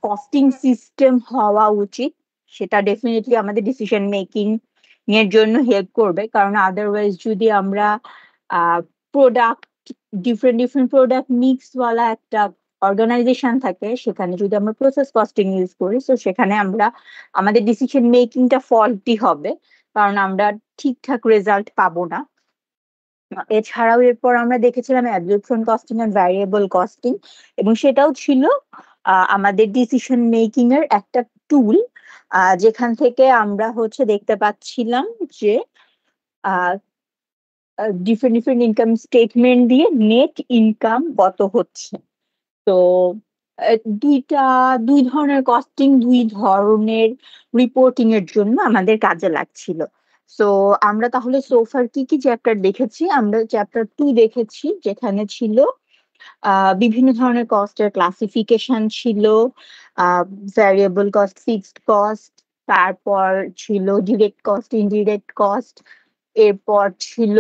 Costing system হওয়া উচিত, সেটা ডেফিনেটলি আমাদের ডিসিশন মেকিং এর জন্য হেল্প করবে। কারণ আদারওয়াইজ যদি আমরা product different different product mix ওয়ালা একটা অর্গানাইজেশন থাকে, সেখানে যদি আমরা প্রসেস কস্টিং ইউজ করি, তো সেখানে আমরা আমাদের ডিসিশন মেকিংটা ফল্টি হবে, কারণ আমরা ঠিকঠাক রেজাল্ট পাবো না। এছাড়াও এরপর আমরা দেখেছিলাম অ্যাবজর্পশন কস্টিং আর ভ্যারিয়েবল কস্টিং, এবং সেটাও ছিল আমাদের ডিসিশন মেকিং এর একটা টুল, যেখান থেকে আমরা দেখতে পাচ্ছিলাম যে ডিফারেন্ট ডিফারেন্ট ইনকাম স্টেটমেন্ট দিয়ে নেট ইনকাম কত হচ্ছে। তো দুই ধরনের কস্টিং, দুই ধরনের রিপোর্টিং এর জন্য আমাদের কাজে লাগছিল। সো আমরা তাহলে সোফার কি কি চ্যাপ্টার দেখেছি? আমরা চ্যাপ্টার 2 দেখেছি, যেখানে ছিল বিভিন্ন ধরনের কস্টের ক্লাসিফিকেশন ছিল, ভ্যারিয়েবল কস্ট, ফিক্সড কস্ট, তারপর ছিল ডিরেক্ট কস্ট, ইনডিরেক্ট কস্ট, এরপর ছিল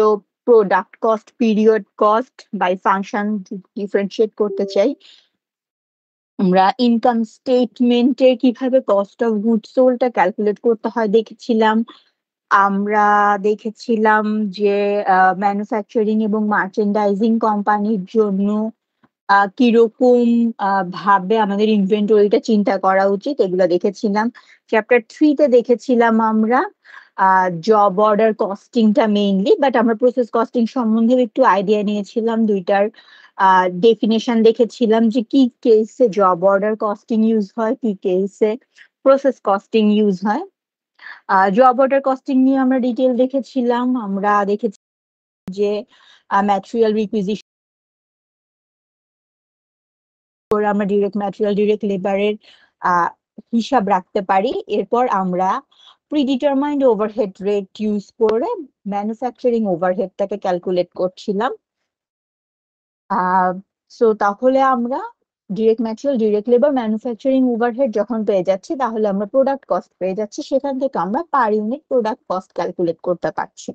product cost, period cost by function differentiate করতে চাই। আমরা ইনকাম স্টেটমেন্টে কিভাবে কস্ট অফ গুডস সোল্ডটা ক্যালকুলেট করতে হয় দেখেছিলাম। আমরা দেখেছিলাম যে ম্যানুফ্যাকচারিং এবং মার্চেন্ডাইজিং কোম্পানির জন্য কিরকম ভাবে আমাদের ইনভেন্টরিটা চিন্তা করা উচিত, এগুলো দেখেছিলাম। চ্যাপ্টার 3 তে দেখেছিলাম আমরা জব অর্ডার কস্টিংটা মেইনলি, বাট আমরা প্রসেস কস্টিং সম্বন্ধে একটু আইডিয়া নিয়েছিলাম। দুইটার ডেফিনেশন দেখেছিলাম যে কি কেসে জব অর্ডার কস্টিং ইউজ হয়, কি কেসে প্রসেস কস্টিং ইউজ হয়। জব অর্ডার কস্টিং নিয়ে আমরা ডিটেল দেখেছিলাম। আমরা দেখেছি যে ম্যাটেরিয়াল রিকুইজিশন করে আমরা ডিরেক্ট ম্যাটেরিয়াল, ডিরেক্ট লেবারের হিসাব রাখতে পারি। এরপর আমরা প্রিডিটারমাইন্ড ওভারহেড রেট ইউজ করে ম্যানুফ্যাকচারিং ওভারহেডটাকে ক্যালকুলেট করছিলাম। সো তাহলে আমরা direct material, direct labour, manufacturing overhead যখন পেয়ে যাচ্ছি, তাহলে আমরা প্রোডাক্ট কস্ট পেয়ে যাচ্ছি। সেখান থেকে আমরা per unit product cost calculate করতে পারছি।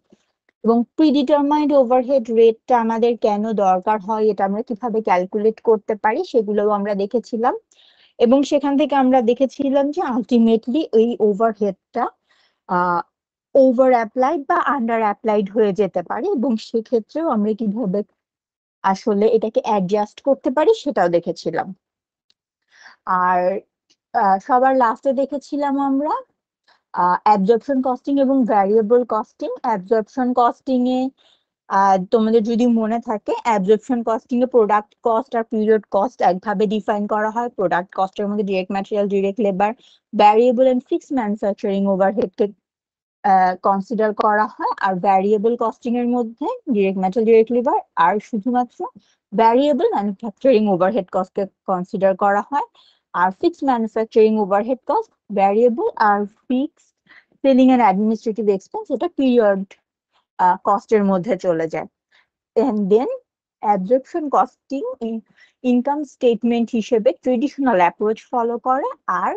এবং প্রিডিটারমাইন্ড ওভারহেড রেটটা আমাদের কেন দরকার হয়, এটা আমরা কিভাবে ক্যালকুলেট করতে পারি, সেগুলোও আমরা দেখেছিলাম। এবং সেখান থেকে আমরা দেখেছিলাম যে আলটিমেটলি এই ওভারহেডটা ওভার অ্যাপ্লাইড বা আন্ডার অ্যাপ্লাইড হয়ে যেতে পারে, এবং সেক্ষেত্রেও আমরা কিভাবে আসলে এটাকে অ্যাডজাস্ট করতে পারি সেটাও দেখেছিলাম। আর সবার লাস্টে দেখেছিলাম আমরা অ্যাবজর্পশন কস্টিং এবং ভ্যারিয়েবল কস্টিং। অ্যাবজর্পশন কস্টিং এ তোমাদের যদি মনে থাকে, অ্যাবজর্পশন কস্টিং এ প্রোডাক্ট কস্ট আর পিরিয়ড কস্ট একভাবে ডিফাইন করা হয়। প্রোডাক্ট কস্টের মধ্যে direct material, direct labour, variable and fixed manufacturing ওভারহেডকে কনসিডার করা হয়। আর ভ্যারিয়েবল কস্টিং এর মধ্যে ডিরেক্ট ম্যাটেরিয়াল, ডিরেক্ট লেবার আর শুধুমাত্র ভ্যারিয়েবল ম্যানুফ্যাকচারিং ওভারহেড কস্টকে কনসিডার করা হয়। আর fixed manufacturing overhead cost, variable আর fixed selling and administrative expense, এটা পিরিয়ড কস্টের মধ্যে চলে যায়। And then absorption costing income statement হিসেবে ট্রেডিশনাল অ্যাপ্রোচ ফলো করে, আর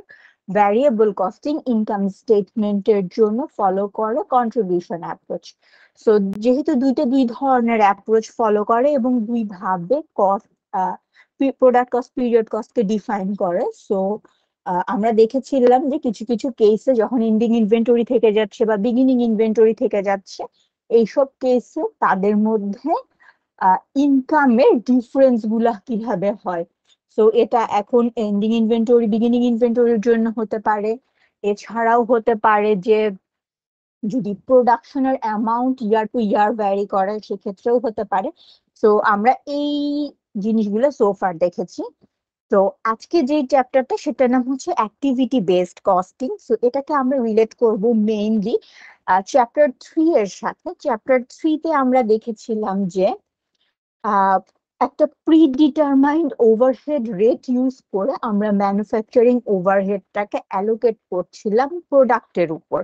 ভ্যারিয়েবল কস্টিং ইনকাম স্টেটমেন্টের জন্য ফলো করে কন্ট্রিবিউশন অ্যাপ্রোচ। সো যেহেতু দুই ধরনের অ্যাপ্রোচ ফলো করে এবং দুই ভাবে কস্ট, প্রোডাক্ট কস্ট, পিরিয়ড কস্টকে ডিফাইন করে, সো আমরা দেখেছিলাম যে কিছু কিছু কেসে যখন এন্ডিং ইনভেন্টরি থেকে যাচ্ছে বা বিগিনিং ইনভেন্টরি থেকে যাচ্ছে, এইসব কেসে তাদের মধ্যে ইনকামের ডিফারেন্স গুলা কিভাবে হয়। সো এটা এখন এন্ডিং ইনভেন্টরি, বিগিনিং ইনভেন্টরির জন্য হতে পারে। এছাড়াও হতে পারে যে যদি প্রোডাকশনের অ্যামাউন্ট ইয়ার টু ইয়ার ভ্যারি করে, সেক্ষেত্রেও হতে পারে। সো আমরা এই জিনিসগুলো সোফার দেখেছি। তো আজকে যে চ্যাপ্টারটা, সেটার নাম হচ্ছে অ্যাক্টিভিটি বেসড কস্টিং। সো এটাকে আমরা রিলেট করব মেইনলি চ্যাপ্টার 3 এর সাথে। চ্যাপ্টার 3 তে আমরা দেখেছিলাম যে একটা প্রিডিটারমাইন্ড ওভারহেড রেট ইউজ করে আমরা ম্যানুফ্যাকচারিং ওভারহেডটাকে অ্যালোকেট করছিলাম প্রোডাক্টের উপর।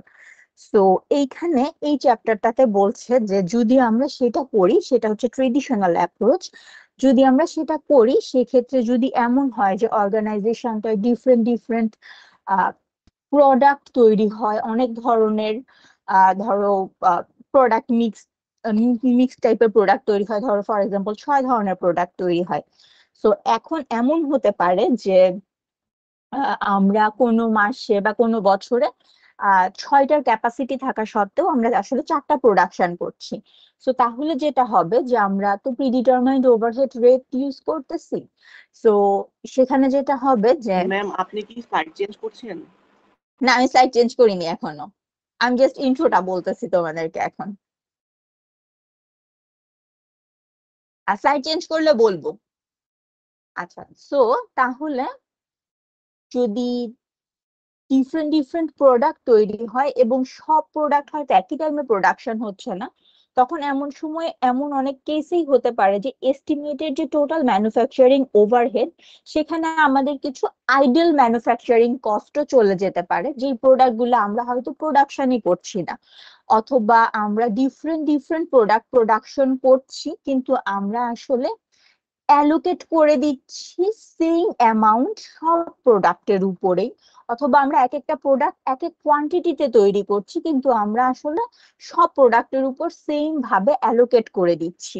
সো এইখানে এই চ্যাপ্টারটাতে বলছে যে যদি আমরা সেটা করি, সেটা হচ্ছে ট্রেডিশনাল অ্যাপ্রোচ। যদি আমরা সেটা করি, সেক্ষেত্রে যদি এমন হয় যে অর্গানাইজেশনটা ডিফারেন্ট ডিফারেন্ট প্রোডাক্ট তৈরি হয়, অনেক ধরনের ধরো প্রোডাক্ট মিক্স টাইপের প্রোডাক্ট তৈরি হয়, ধরো ফর এক্সাম্পল 6 ধরনের প্রোডাক্ট তৈরি হয়। সো এখন এমন হতে পারে যে আমরা কোনো মাসে বা কোনো বছরে 6টার ক্যাপাসিটি থাকা সত্ত্বেও আমরা আসলে 4টা প্রোডাকশন করছি। সো তাহলে যেটা হবে যে আমরা তো প্রিডিটারমাইন্ড ওভারহেড রেট ইউজ করতেছি। সো সেখানে যেটা হবে যে ম্যাম আপনি কি স্লাইড চেঞ্জ করছেন? না, আমি স্লাইড চেঞ্জ করিনি এখনো, আমি জাস্ট ইন্ট্রোটা বলতেছি তোমাদেরকে এখন। আর স্লাইড চেঞ্জ করলে বলবো। আচ্ছা, সো তাহলে যদি ডিফারেন্ট ডিফারেন্ট প্রোডাক্ট তৈরি হয় এবং সব প্রোডাক্ট হয়তো একই টাইমে প্রোডাকশন হচ্ছে না, তখন এমন সময় এমন অনেক কেসেই হতে পারে যে এস্টিমেটেড যে টোটাল ম্যানুফ্যাকচারিং ওভারহেড, সেখানে আমাদের কিছু আইডল ম্যানুফ্যাকচারিং কস্টও চলে যেতে পারে, যে প্রোডাক্ট গুলো আমরা হয়তো প্রোডাকশনই করছি না, অথবা আমরা ডিফারেন্ট ডিফারেন্ট প্রোডাক্ট প্রোডাকশন করছি কিন্তু আমরা আসলে অ্যালোকেট করে দিচ্ছি সেম অ্যামাউন্ট সব প্রোডাক্টের উপরেই, অথবা আমরা এক একটা প্রোডাক্ট এক এক কোয়ান্টিটিতে তৈরি করছি কিন্তু আমরা আসলে সব প্রোডাক্টের উপর সেম ভাবে অ্যালোকেট করে দিচ্ছি।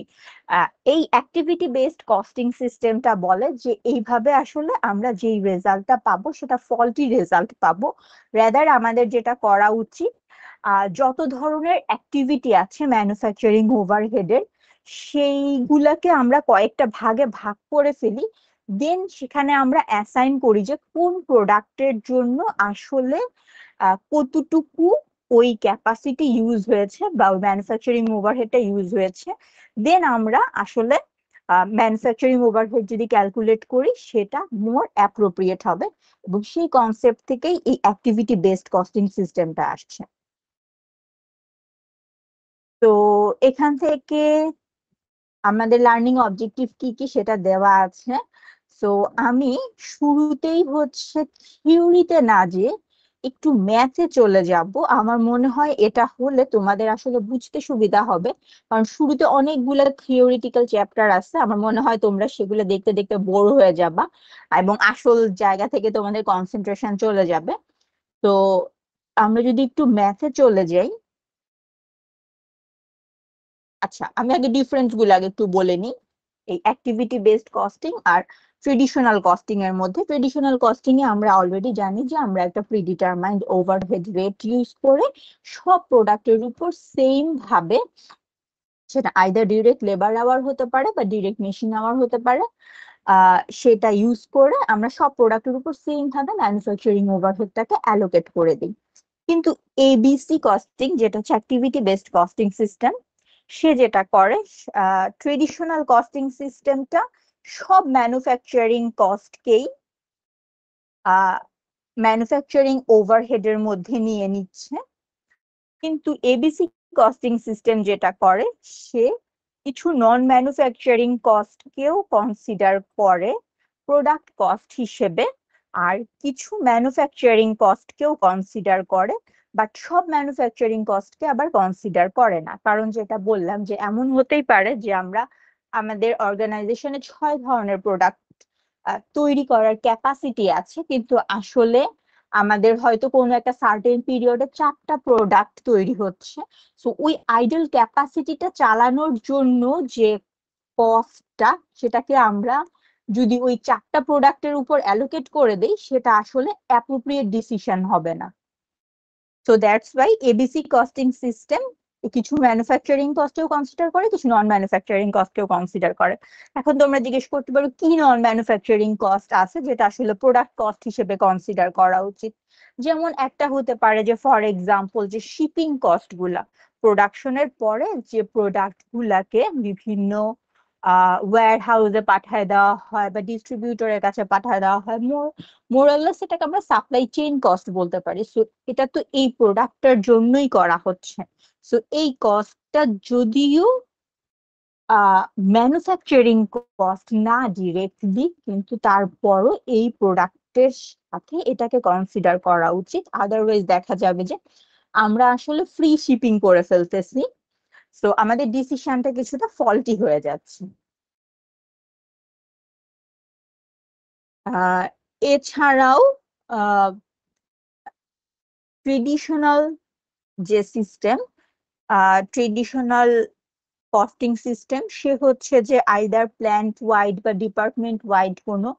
এই অ্যাক্টিভিটি বেসড কস্টিং সিস্টেমটা বলে যে এইভাবে আসলে আমরা যেই রেজাল্টটা পাবো সেটা ফল্টি রেজাল্ট পাবো। রেদার আমাদের যেটা করা উচিত, যত ধরনের অ্যাক্টিভিটি আছে ম্যানুফ্যাকচারিং ওভারহেডের, সেইগুলাকে আমরা কয়েকটা ভাগে ভাগ করে ফেলি। দেন সেখানে আমরা অ্যাসাইন করি যে কোন প্রোডাক্টের জন্য আসলে কতটুকু ওই ক্যাপাসিটি ইউজ হয়েছে বা ম্যানুফ্যাকচারিং ওভারহেডটা ইউজ হয়েছে। দেন আমরা আসলে ম্যানুফ্যাকচারিং ওভারহেড যদি ক্যালকুলেট করি সেটা মোর অ্যাপ্রোপ্রিয়েট হবে, এবং সেই কনসেপ্ট থেকেই এই অ্যাক্টিভিটি বেসড কস্টিং সিস্টেমটা আসছে। তো এখান থেকে আমাদের লার্নিং অবজেক্টিভ কি কি সেটা দেওয়া আছে। সো আমি শুরুতেই হচ্ছে থিওরিতে না যে একটু ম্যাথে চলে যাব, আমার মনে হয় এটা হলে তোমাদের আসলে বুঝতে সুবিধা হবে, কারণ শুরুতে অনেকগুলো থিওরিটিক্যাল চ্যাপ্টার আছে, আমার মনে হয় তোমরা সেগুলো দেখতে দেখতে বোর হয়ে যাবা এবং আসল জায়গা থেকে তোমাদের কনসেন্ট্রেশন চলে যাবে। তো আমরা যদি একটু ম্যাথে চলে যাই। আচ্ছা, আমি আগে ডিফারেন্স গুলো আগে একটু বলে নিই এই অ্যাক্টিভিটি বেসড কস্টিং আর ট্রেডিশনাল কস্টিং এর মধ্যে। ট্রেডিশনাল কস্টিং এ আমরা অলরেডি জানি যে আমরা একটা প্রিডিটারমাইন্ড ওভারহেড রেট ইউজ করে সব প্রোডাক্টের উপর সেম ভাবে, সেটা আইদার ডিরেক্ট লেবার আওয়ার হতে পারে বা ডিরেক্ট মেশিন আওয়ার হতে পারে, সেটা ইউজ করে আমরা সব প্রোডাক্টের উপর সেম ভাবে ম্যানুফ্যাকচারিং ওভারহেডটাকে অ্যালোকেট করে দিই। কিন্তু এবিসি কস্টিং, যেটা হচ্ছে অ্যাক্টিভিটি বেসড কস্টিং সিস্টেম, সে যেটা করে, ট্রেডিশনাল কস্টিং সিস্টেমটা সব ম্যানুফ্যাকচারিং কস্টকেই ম্যানুফ্যাকচারিং ওভারহেডের মধ্যে নিয়ে নিচ্ছে, কিন্তু এবিসি কস্টিং সিস্টেম যেটা করে সে কিছু নন ম্যানুফ্যাকচারিং কস্টকেও কনসিডার করে প্রোডাক্ট কস্ট হিসেবে, আর কিছু ম্যানুফ্যাকচারিং কস্টকেও কনসিডার করে, বাট সব ম্যানুফ্যাকচারিং কস্টকে আবার কনসিডার করে না। কারণ যেটা বললাম যে এমন হতেই পারে যে আমরা আমাদের অর্গানাইজেশনে 6 ধরনের প্রোডাক্ট তৈরি করার ক্যাপাসিটি আছে, কিন্তু আসলে আমাদের হয়তো কোনো একটা সার্টেন পিরিয়ডে 4টা প্রোডাক্ট তৈরি হচ্ছে। সো ওই আইডল ক্যাপাসিটিটা চালানোর জন্য যে কস্টটা, সেটাকে আমরা যদি ওই 4টা প্রোডাক্টের উপর অ্যালোকেট করে দেই সেটা আসলে অ্যাপ্রোপ্রিয়েট ডিসিশন হবে না। So that's Y ABC costing system কিছু ম্যানুফ্যাকচারিং কস্টেও কনসিডার করে, কিছু নন ম্যানুফ্যাকচারিং কস্টেও কনসিডার করে। এখন তোমরা জিজ্ঞেস করতে পারো কি নন ম্যানুফ্যাকচারিং কস্ট আছে যেটা আসলে প্রোডাক্ট কস্ট হিসেবে কনসিডার করা উচিত। যেমন একটা হতে পারে যে ফর এক্সাম্পল যে শিপিং কস্ট গুলা, প্রোডাকশনের পরে যে প্রোডাক্ট গুলাকে বিভিন্ন ওয়্যার হাউসে পাঠায় দেওয়া হয় বা ডিস্ট্রিবিউটরের কাছে পাঠায় দেওয়া হয়, মোরাললেস এটাকে আমরা সাপ্লাই চেইন কস্ট বলতে পারি। সো এটা তো এই প্রোডাক্টটার জন্যই করা হচ্ছে। সো এই কস্টটা যদিও ম্যানুফ্যাকচারিং কস্ট না ডিরেক্টলি, কিন্তু তারপরও এই প্রোডাক্টের সাথে এটাকে কনসিডার করা উচিত, আদারওয়াইজ দেখা যাবে যে আমরা আসলে ফ্রি শিপিং করে ফেলতেছি। সো আমাদের ডিসিশনটা কিছুটা ফল্টি হয়ে যাচ্ছে। এছাড়াও ট্রেডিশনাল যে সিস্টেম, ট্রেডিশনাল কস্টিং সিস্টেম, সে হচ্ছে যে আইদার প্ল্যান্ট ওয়াইড বা ডিপার্টমেন্ট ওয়াইড কোনো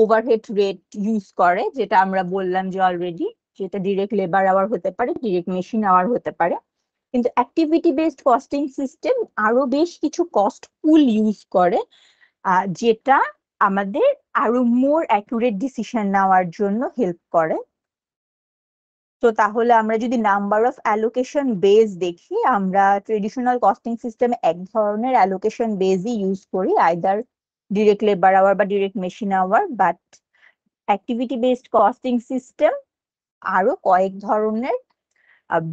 ওভারহেড রেট ইউজ করে, যেটা আমরা বললাম যে অলরেডি, যেটা ডিরেক্ট লেবার আওয়ার হতে পারে, ডিরেক্ট মেশিন আওয়ার হতে পারে। কিন্তু অ্যাক্টিভিটি বেসড কস্টিং সিস্টেম আরো বেশ কিছু কস্ট পুল ইউজ করে, যেটা আমাদের আরো মোর অ্যাকুরেট ডিসিশন নেওয়ার জন্য হেল্প করে। তো তাহলে আমরা যদি নাম্বার অফ অ্যালোকেশন বেস দেখি, আমরা ট্রেডিশনাল কস্টিং সিস্টেমে এক ধরনের অ্যালোকেশন বেসই ইউজ করি, আইদার ডিরেক্ট লেবার আওয়ার বা direct machine hour. But activity based costing system আরো কয়েক ধরনের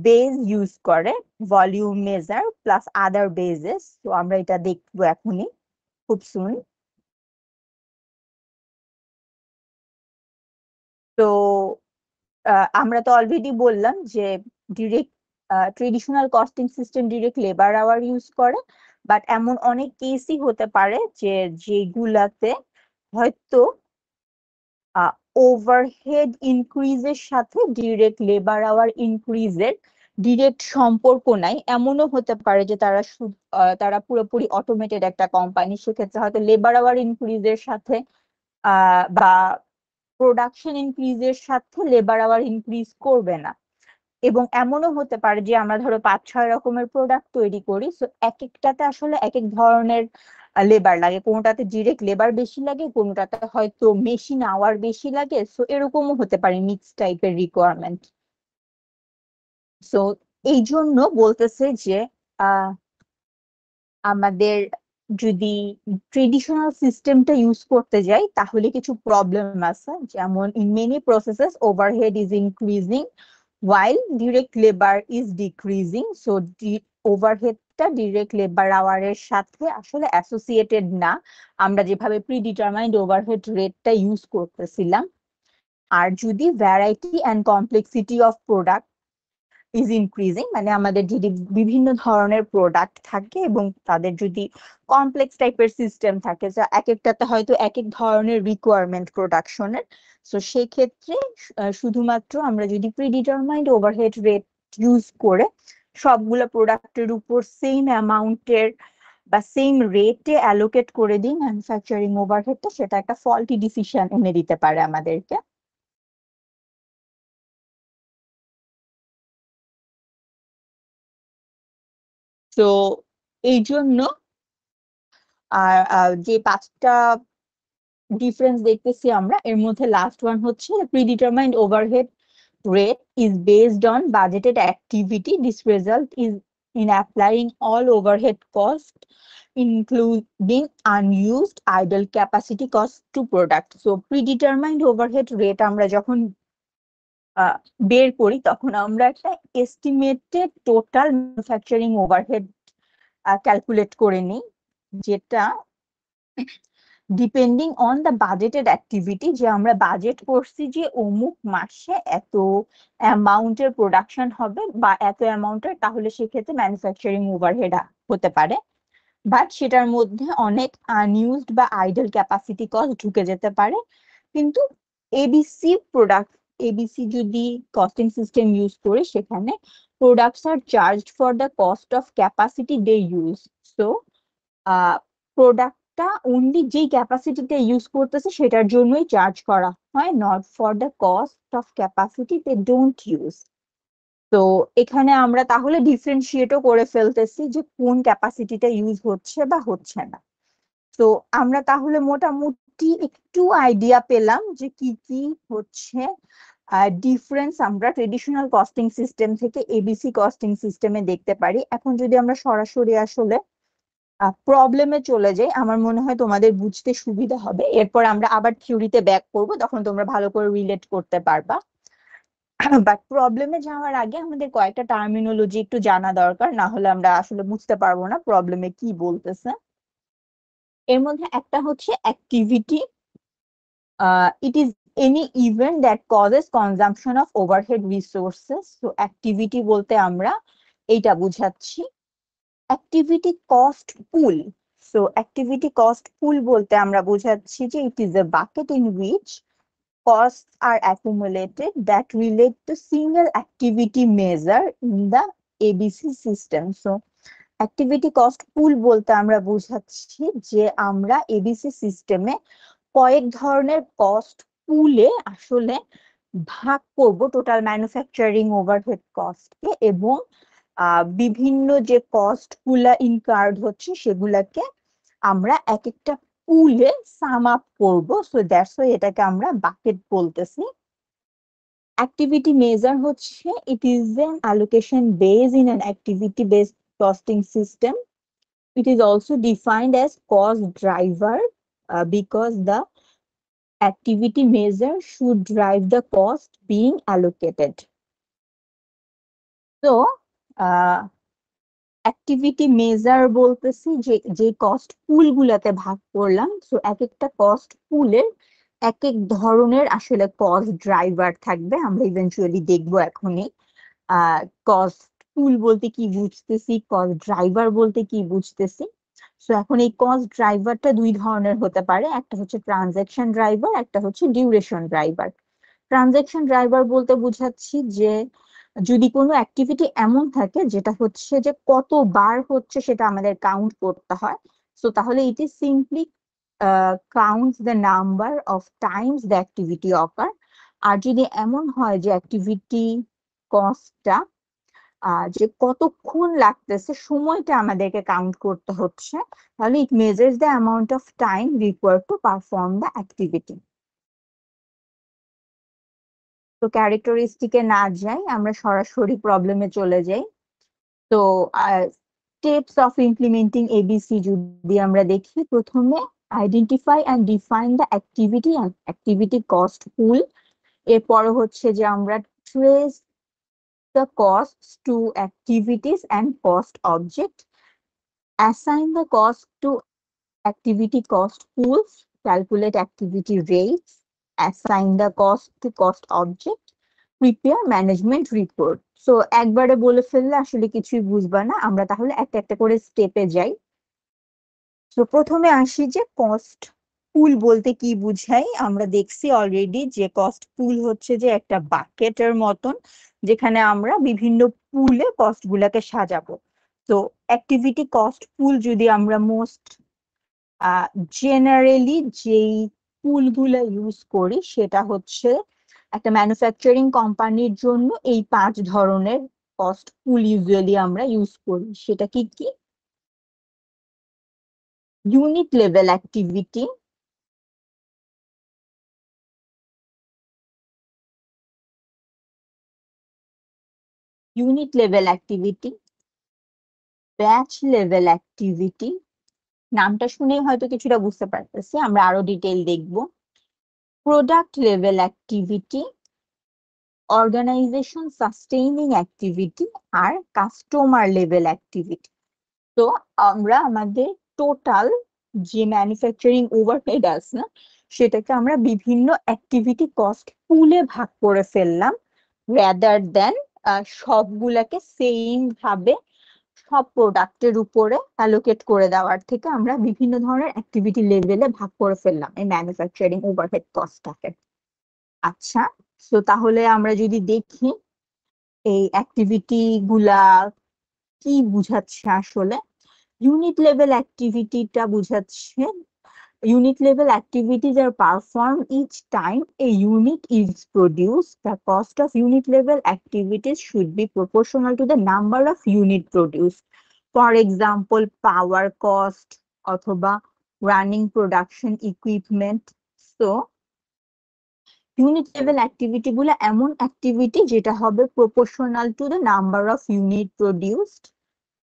বেস ইউজ করে, volume measure plus other bases. তো আমরা এটা দেখবো এখনই, খুব সুন। তো আমরা তো অলরেডি বললাম যে direct traditional costing system direct labour hour use করে, বাট এমন অনেক কেসই হতে পারে যে যেগুলাতে হয়তো ওভারহেড ইনক্রিজের সাথে ডিরেক্ট লেবার আওয়ার ইনক্রিজের ডিরেক্ট সম্পর্ক নাই। এমনও হতে পারে যে তারা পুরোপুরি অটোমেটেড একটা কোম্পানি, সেক্ষেত্রে হয়তো লেবার আওয়ার ইনক্রিজের সাথে বা প্রোডাকশন ইনক্রিজের সাথে লেবার আওয়ার ইনক্রিজ করবে না। এবং এমনও হতে পারে যে আমরা ধরো 5-6 রকমের প্রোডাক্ট তৈরি করি, সো এক একটাতে আসলে এক এক ধরনের লেবার লাগে, কোনোটাতে ডিরেক্ট লেবার বেশি লাগে, কোনোটাতে হয়তো মেশিন আওয়ার বেশি লাগে। সো এরকমও হতে পারে মিক্স টাইপের রিকোয়ারমেন্ট। সো এই জন্য বলতেছে যে আহ আমাদের যদি ট্রেডিশনাল সিস্টেমটা ইউজ করতে যাই তাহলে কিছু প্রবলেম আছে, যেমন in many processes overhead is increasing while direct labor is decreasing. So ওভারহেডটা ডিরেক্ট লেবার আওয়ারের সাথে আসলে অ্যাসোসিয়েটেড না, আমরা যেভাবে প্রিডিটারমাইন্ড ওভারহেড রেটটা ইউজ করতেছিলাম। আর যদি variety and complexity of product is increasing, মানে আমাদের যদি বিভিন্ন ধরনের প্রোডাক্ট থাকে এবং তাদের যদি কমপ্লেক্স টাইপের সিস্টেম থাকে, যা এক একটাতে হয়তো এক এক ধরনের রিকোয়ারমেন্ট প্রোডাকশনের, তো সেই ক্ষেত্রে শুধুমাত্র আমরা যদি প্রিডিটারমাইন্ড ওভারহেড রেট ইউজ করে সবগুলো প্রোডাক্টের উপর সেম অ্যামাউন্টের বা সেম রেটে অ্যালোকেট করে দিই ম্যানুফ্যাকচারিং ওভারহেডটা, সেটা একটা ফল্টি ডিসিশন এনে দিতে পারে আমাদেরকে। তো এই জন্য যে 5টা ডিফারেন্স দেখতেছি আমরা, এর মধ্যে লাস্ট ওয়ান হচ্ছে predetermined overhead rate is based on budgeted activity. This result is in applying all overhead cost including unused idle capacity cost to product. So predetermined overhead rate আমরা যখন বের করি তখন আমরা একটা estimated total manufacturing overhead calculate করে নিই, যেটা depending on the budgeted activity, যে আমরা বাজেট করছি যে অমুক মাসে এত অ্যামাউন্টের প্রোডাকশন হবে বা এত অ্যামাউন্টের, তাহলে সেক্ষেত্রে ম্যানুফ্যাকচারিং ওভারহেড হতে পারে। বাট সেটার মধ্যে অনেক আনইউজড বা আইডল ক্যাপাসিটি কস্ট ঢুকে যেতে পারে। কিন্তু এবিসি যদি কস্টিং সিস্টেম ইউজ করে, সেখানে products are charged for the cost of capacity they use. So প্রোডাক্টটা অনলি যেই ক্যাপাসিটিতে ইউজ করতেছে সেটার জন্যই চার্জ করা হয়, not for the cost of capacity they don't use. তো এখানে আমরা তাহলে ডিফারেন্সিয়েটও করে ফেলতেছি যে কোন ক্যাপাসিটিটা ইউজ হচ্ছে বা হচ্ছে না। তো আমরা তাহলে মোটামুটি একটু আইডিয়া পেলাম যে কি কি হচ্ছে ডিফারেন্স আমরা ট্রেডিশনাল কস্টিং সিস্টেম থেকে এবিসি কস্টিং সিস্টেমে দেখতে পারি। এখন যদি আমরা সরাসরি আসলে প্রবলেমে চলে যাই, আমার মনে হয় তোমাদের বুঝতে সুবিধা হবে। এরপর আমরা আবার থিওরিতে ব্যাক করবো, তখন তোমরা ভালো করে রিলেট করতে পারবা। বাট প্রবলেমে যাওয়ার আগে আমাদের কয়েকটা টার্মিনোলজি একটু জানা দরকার, না হলে আমরা আসলে বুঝতে পারবো না প্রবলেমে কি বলতেছে। এর মধ্যে একটা হচ্ছে activity. It is any event that causes consumption of overhead resources. তো অ্যাক্টিভিটি বলতে আমরা এইটা বুঝাচ্ছি, অ্যাক্টিভিটি কস্ট পুল। সো অ্যাক্টিভিটি কস্ট পুল বলতে আমরা বুঝাচ্ছি যে it is a bucket in which costs are accumulated that relate to single activity measure in the ABC system. So activity cost pool বলতে আমরা বুঝাচ্ছি যে আমরা এবিসি সিস্টেমে কয়েক ধরনের কস্ট পুলে আসলে ভাগ করব টোটাল ম্যানুফ্যাকচারিং ওভারহেড কস্টকে, এবং বিভিন্ন যে কস্ট গুলা ইনকার্ড হচ্ছে সেগুলাকে আমরা এক একটা পুলে সাম আপ করবো। সো দ্যাটস ওয়াই এটাকে আমরা বাকেট বলতেছি। অ্যাক্টিভিটি মেজার হচ্ছে it is an allocation base in an activity based costing system. It is also defined as cost driver because the activity measure should drive the cost being allocated. So, activity measure বলতেছি যে যে cost পুল গুলাতে ভাগ করলাম, so এক একটা cost পুলের এক এক ধরনের আসলে কস্ট ড্রাইভার থাকবে। আমরা ইভেন্চুয়ালি দেখবো এখনই কস্ট পুল বলতে কি বুঝতেছি, কস্ট ড্রাইভার বলতে কি বুঝতেছি। সো এখন এই কস্ট ড্রাইভারটা দুই ধরনের হতে পারে, একটা হচ্ছে ট্রানজাকশন ড্রাইভার, একটা হচ্ছে ডিউরেশন ড্রাইভার। ট্রানজাকশন ড্রাইভার বলতে বুঝাচ্ছি যে যদি কোনো অ্যাক্টিভিটি এমন থাকে যেটা হচ্ছে যে কতবার হচ্ছে সেটা আমাদের কাউন্ট করতে হয়, সো তাহলে it is simply counts the number of times the activity occur. আর যদি এমন হয় যে অ্যাক্টিভিটি কস্টটা যে কতক্ষণ লাগতেছে সময়টা আমাদেরকে কাউন্ট করতে হচ্ছে, তাহলে it measures the amount of time required to perform the activity. তো ক্যারেক্টারিস্টিকে না যাই, আমরা সরাসরি প্রবলেমে চলে যাই। তো স্টেপস অফ ইমপ্লিমেন্টিং এবিসি যদি আমরা দেখি, প্রথমে identify and define the activity and activity cost pool. এরপর হচ্ছে যে আমরা trace the costs to activities and cost object, assign the cost to activity cost pools, calculate activity rates, assign the cost to cost object, prepare management report. So একবারে বলে ফেললে আসলে কিছুই বুঝবা না, আমরা তাহলে একটা একটা করে স্টেপে যাই। তো প্রথমে আসি যে কস্ট পুল বলতে কি বুঝাই। আমরা দেখছি অলরেডি যে কস্ট পুল হচ্ছে যে একটা বাকেটের মতন, যেখানে আমরা বিভিন্ন পুলে কস্ট গুলাকে সাজাবো। তো অ্যাক্টিভিটি কস্ট পুল যদি আমরা মোস্ট জেনারেলি যেই পুল গুলা ইউজ করি সেটা হচ্ছে একটা ম্যানুফ্যাকচারিং কোম্পানির জন্য এই 5 ধরনের কস্ট পুল ইউজুয়ালি আমরা ইউজ করি। সেটা কি কি? Unit level activity, unit level activity, batch level activity, নামটা শুনে হয়তো কিছুটা বুঝতে পারতেছি, আমরা আরো ডিটেইল দেখব। Product level activity, organisation sustaining activity, আর কাস্টমার লেভেল অ্যাক্টিভিটি। তো আমরা আমাদের টোটাল যে ম্যানুফ্যাকচারিং ওভারহেড আছে না, সেটাকে আমরা বিভিন্ন অ্যাক্টিভিটি কস্ট পুলে ভাগ করে ফেললাম, রাদার দেন সবগুলাকে সেম ভাবে সব প্রোডাক্টের উপরে অ্যালোকেট করে দেওয়ার থেকে আমরা বিভিন্ন ধরনের অ্যাক্টিভিটি লেভেলে ভাগ করে ফেললাম এই ম্যানুফ্যাকচারিং ওভারহেড কস্টটাকে। আচ্ছা, তো তাহলে আমরা যদি দেখি এই অ্যাক্টিভিটি গুলা কি বুঝাচ্ছে আসলে। ইউনিট লেভেল অ্যাক্টিভিটিটা বুঝাচ্ছে unit level activities are performed each time a unit is produced. The cost of unit level activities should be proportional to the number of unit produced. For example, power cost অথবা running production equipment. So, unit level activity গুলো এমন activity যেটা হবে proportional to the number of unit produced,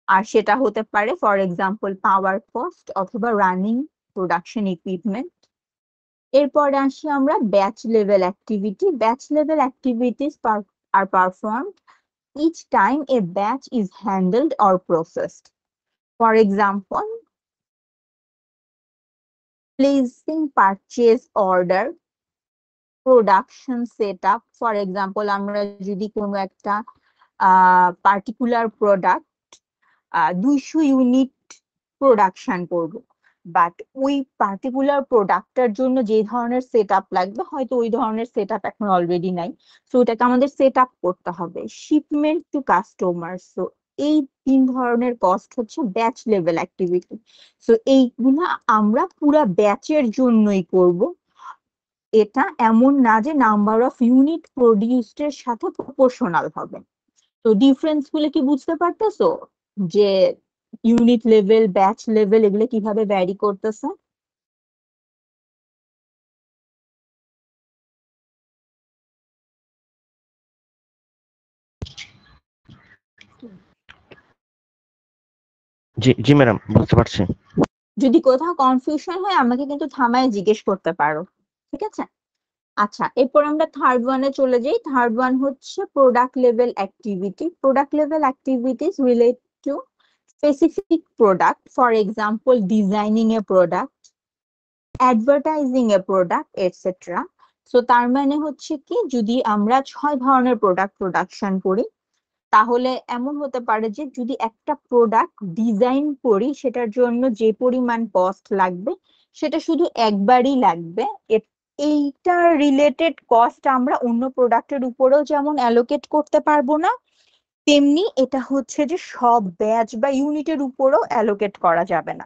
আর সেটা হতে পারে for example power cost অথবা running production equipment. এরপর আসি আমরা batch level activity. Batch level activities are performed each time a batch is handled or processed. For example, placing purchase order, production setup. For example, আমরা যদি কোনো একটা particular product 200 unit production করব, but ওই particular প্রোডাক্টটার জন্য যে ধরনের set up লাগবে হয়তো ওই ধরনের সেট আপ এখন অলরেডি নাই, সো ওটাকে আমাদের সেট আপ করতে হবে। শিপমেন্ট টু কাস্টমার, সো এই 3 ধরনের কস্ট হচ্ছে ব্যাচ লেভেল অ্যাক্টিভিটি। সো এইগুলা আমরা পুরা ব্যাচের জন্যই করব, এটা এমন না যে নাম্বার অফ ইউনিট প্রডিউসড এর সাথে প্রপোর্শনাল হবে। তো ডিফারেন্স গুলো কি বুঝতে পারতেছো, যে ইউনিট লেভেল, ব্যাচ লেভেল এগুলো কিভাবে ভ্যারি করতেছে? জি জি ম্যাডাম, বুঝতে পারছি। যদি কোথাও কনফিউশন হয় আমাকে কিন্তু থামায় জিজ্ঞেস করতে পারো, ঠিক আছে? আচ্ছা, এরপর আমরা থার্ড ওয়ানে চলে যাই। থার্ড ওয়ান হচ্ছে product level activity. Product level activities relate two specific product, for example designing A product, advertising A product, etcetera. So তার মানে হচ্ছে কি, যদি আমরা 6 ধরনের প্রোডাক্ট প্রোডাকশন করি, তাহলে এমন হতে পারে যে যদি একটা প্রোডাক্ট ডিজাইন করি সেটার জন্য যে পরিমাণ কস্ট লাগবে সেটা শুধু একবারই লাগবে। এইটা রিলেটেড কস্ট আমরা অন্য প্রোডাক্টের উপরেও যেমন অ্যালোকেট করতে পারবো না, তেমনি এটা হচ্ছে যে সব ব্যাচ বা ইউনিটের উপরেও অ্যালোকেট করা যাবে না।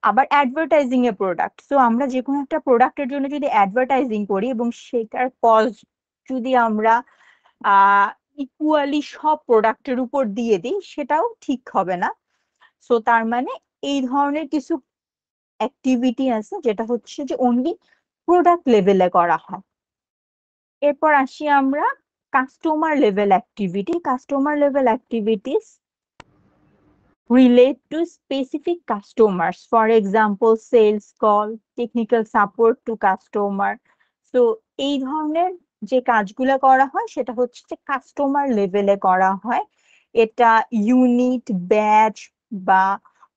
আবার অ্যাডভার্টাইজিং এ প্রোডাক্ট, তো আমরা যে কোনো একটা প্রোডাক্টের জন্য যদি অ্যাডভার্টাইজিং করি এবং সেটার কস্ট যদি আমরা ইকুয়ালি সব প্রোডাক্টের উপর দিয়ে দিই, সেটাও ঠিক হবে না। সো তার মানে এই ধরনের কিছু অ্যাক্টিভিটি আছে যেটা হচ্ছে যে অনলি প্রোডাক্ট লেভেলে করা হয়। এরপর আসি আমরা customer level activity. Customer level activities relate to specific customers, for example sales call, technical support to customer. So এই ধরনের যে কাজগুলো করা হয় সেটা হচ্ছে যে কাস্টমার লেভেলে করা হয়। এটা ইউনিট, ব্যাচ বা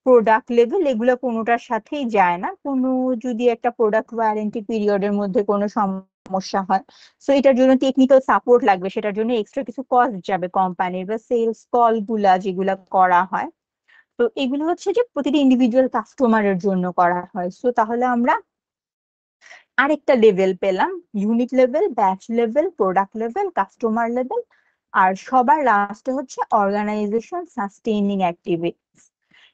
প্রোডাক্ট লেভেল এগুলো কোনোটার সাথেই যায় না। কোনো যদি একটা প্রোডাক্ট ওয়ারেন্টি পিরিয়ডের মধ্যে কোনো সমস্যা হয়, সো এটার জন্য টেকনিক্যাল সাপোর্ট লাগবে, সেটার জন্য এক্সট্রা কিছু কস্ট যাবে কোম্পানির, বা সেলস কল গুলা যেগুলা করা হয়। তো এগুলো হচ্ছে যে প্রতিটি ইন্ডিভিজুয়াল কাস্টমারের জন্য করা হয়। সো তাহলে আমরা আরেকটা লেভেল পেলাম, unit level, batch level, product level, customer level. আর সবার লাস্টে হচ্ছে অর্গানাইজেশন সাস্টেইনিং অ্যাক্টিভিটিস।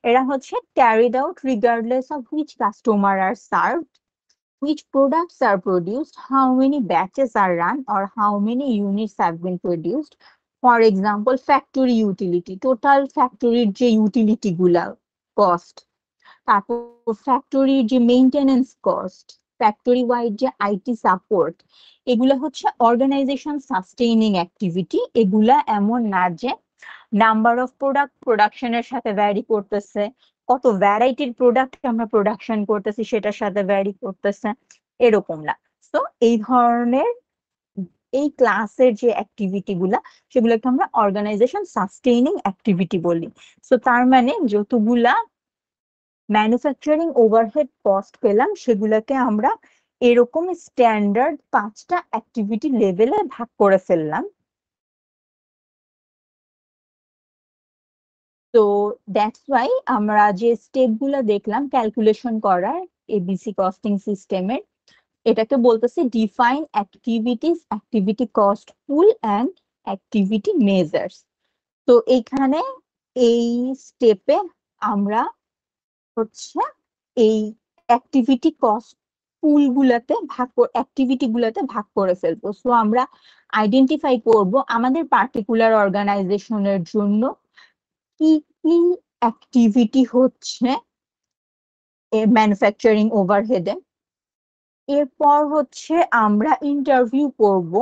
এরা হচ্ছে carried out regardless of which customer are served, which products are produced, how many batches are run, or how many units have been produced. For example, factory utility, total factory যে utility গুলা cost, তারপর ফ্যাক্টরির যে maintenance cost, factory wide যে IT support, এগুলা হচ্ছে organisation sustaining activity. এগুলা এমন না যে নাম্বার অফ প্রোডাক্ট প্রোডাকশনের সাথে ভ্যারি করতেছে, কত ভ্যারাইটির প্রোডাক্ট আমরা প্রোডাকশন করতেছি সেটার সাথে ভ্যারি করতেছে, এরকম না। তো এই ধরনের এই ক্লাসের যে অ্যাক্টিভিটি গুলা সেগুলোকে আমরা অর্গানাইজেশন সাস্টেইনিং অ্যাক্টিভিটি বলি। তো তার মানে যতগুলা ম্যানুফ্যাকচারিং ওভারহেড কস্ট পেলাম সেগুলোকে আমরা এরকম স্ট্যান্ডার্ড 5টা অ্যাক্টিভিটি লেভেলে ভাগ করে ফেললাম। তো দ্যাটস ওয়াই আমরা যে স্টেপ গুলো দেখলাম ক্যালকুলেশন করার এবিসি কস্টিং সিস্টেমের, এটাকে বলতেছে define activities, activity cost pool and activity measures. তো এইখানে এই স্টেপে আমরা হচ্ছে এই অ্যাক্টিভিটি কস্ট পুল গুলাতে অ্যাক্টিভিটি গুলাতে ভাগ করে ফেলবো। সো আমরা আইডেন্টিফাই করব আমাদের পার্টিকুলার অর্গানাইজেশনের জন্য কি কি অ্যাক্টিভিটি হচ্ছে ম্যানুফ্যাকচারিং ওভারহেডে। এরপর হচ্ছে আমরা ইন্টারভিউ করব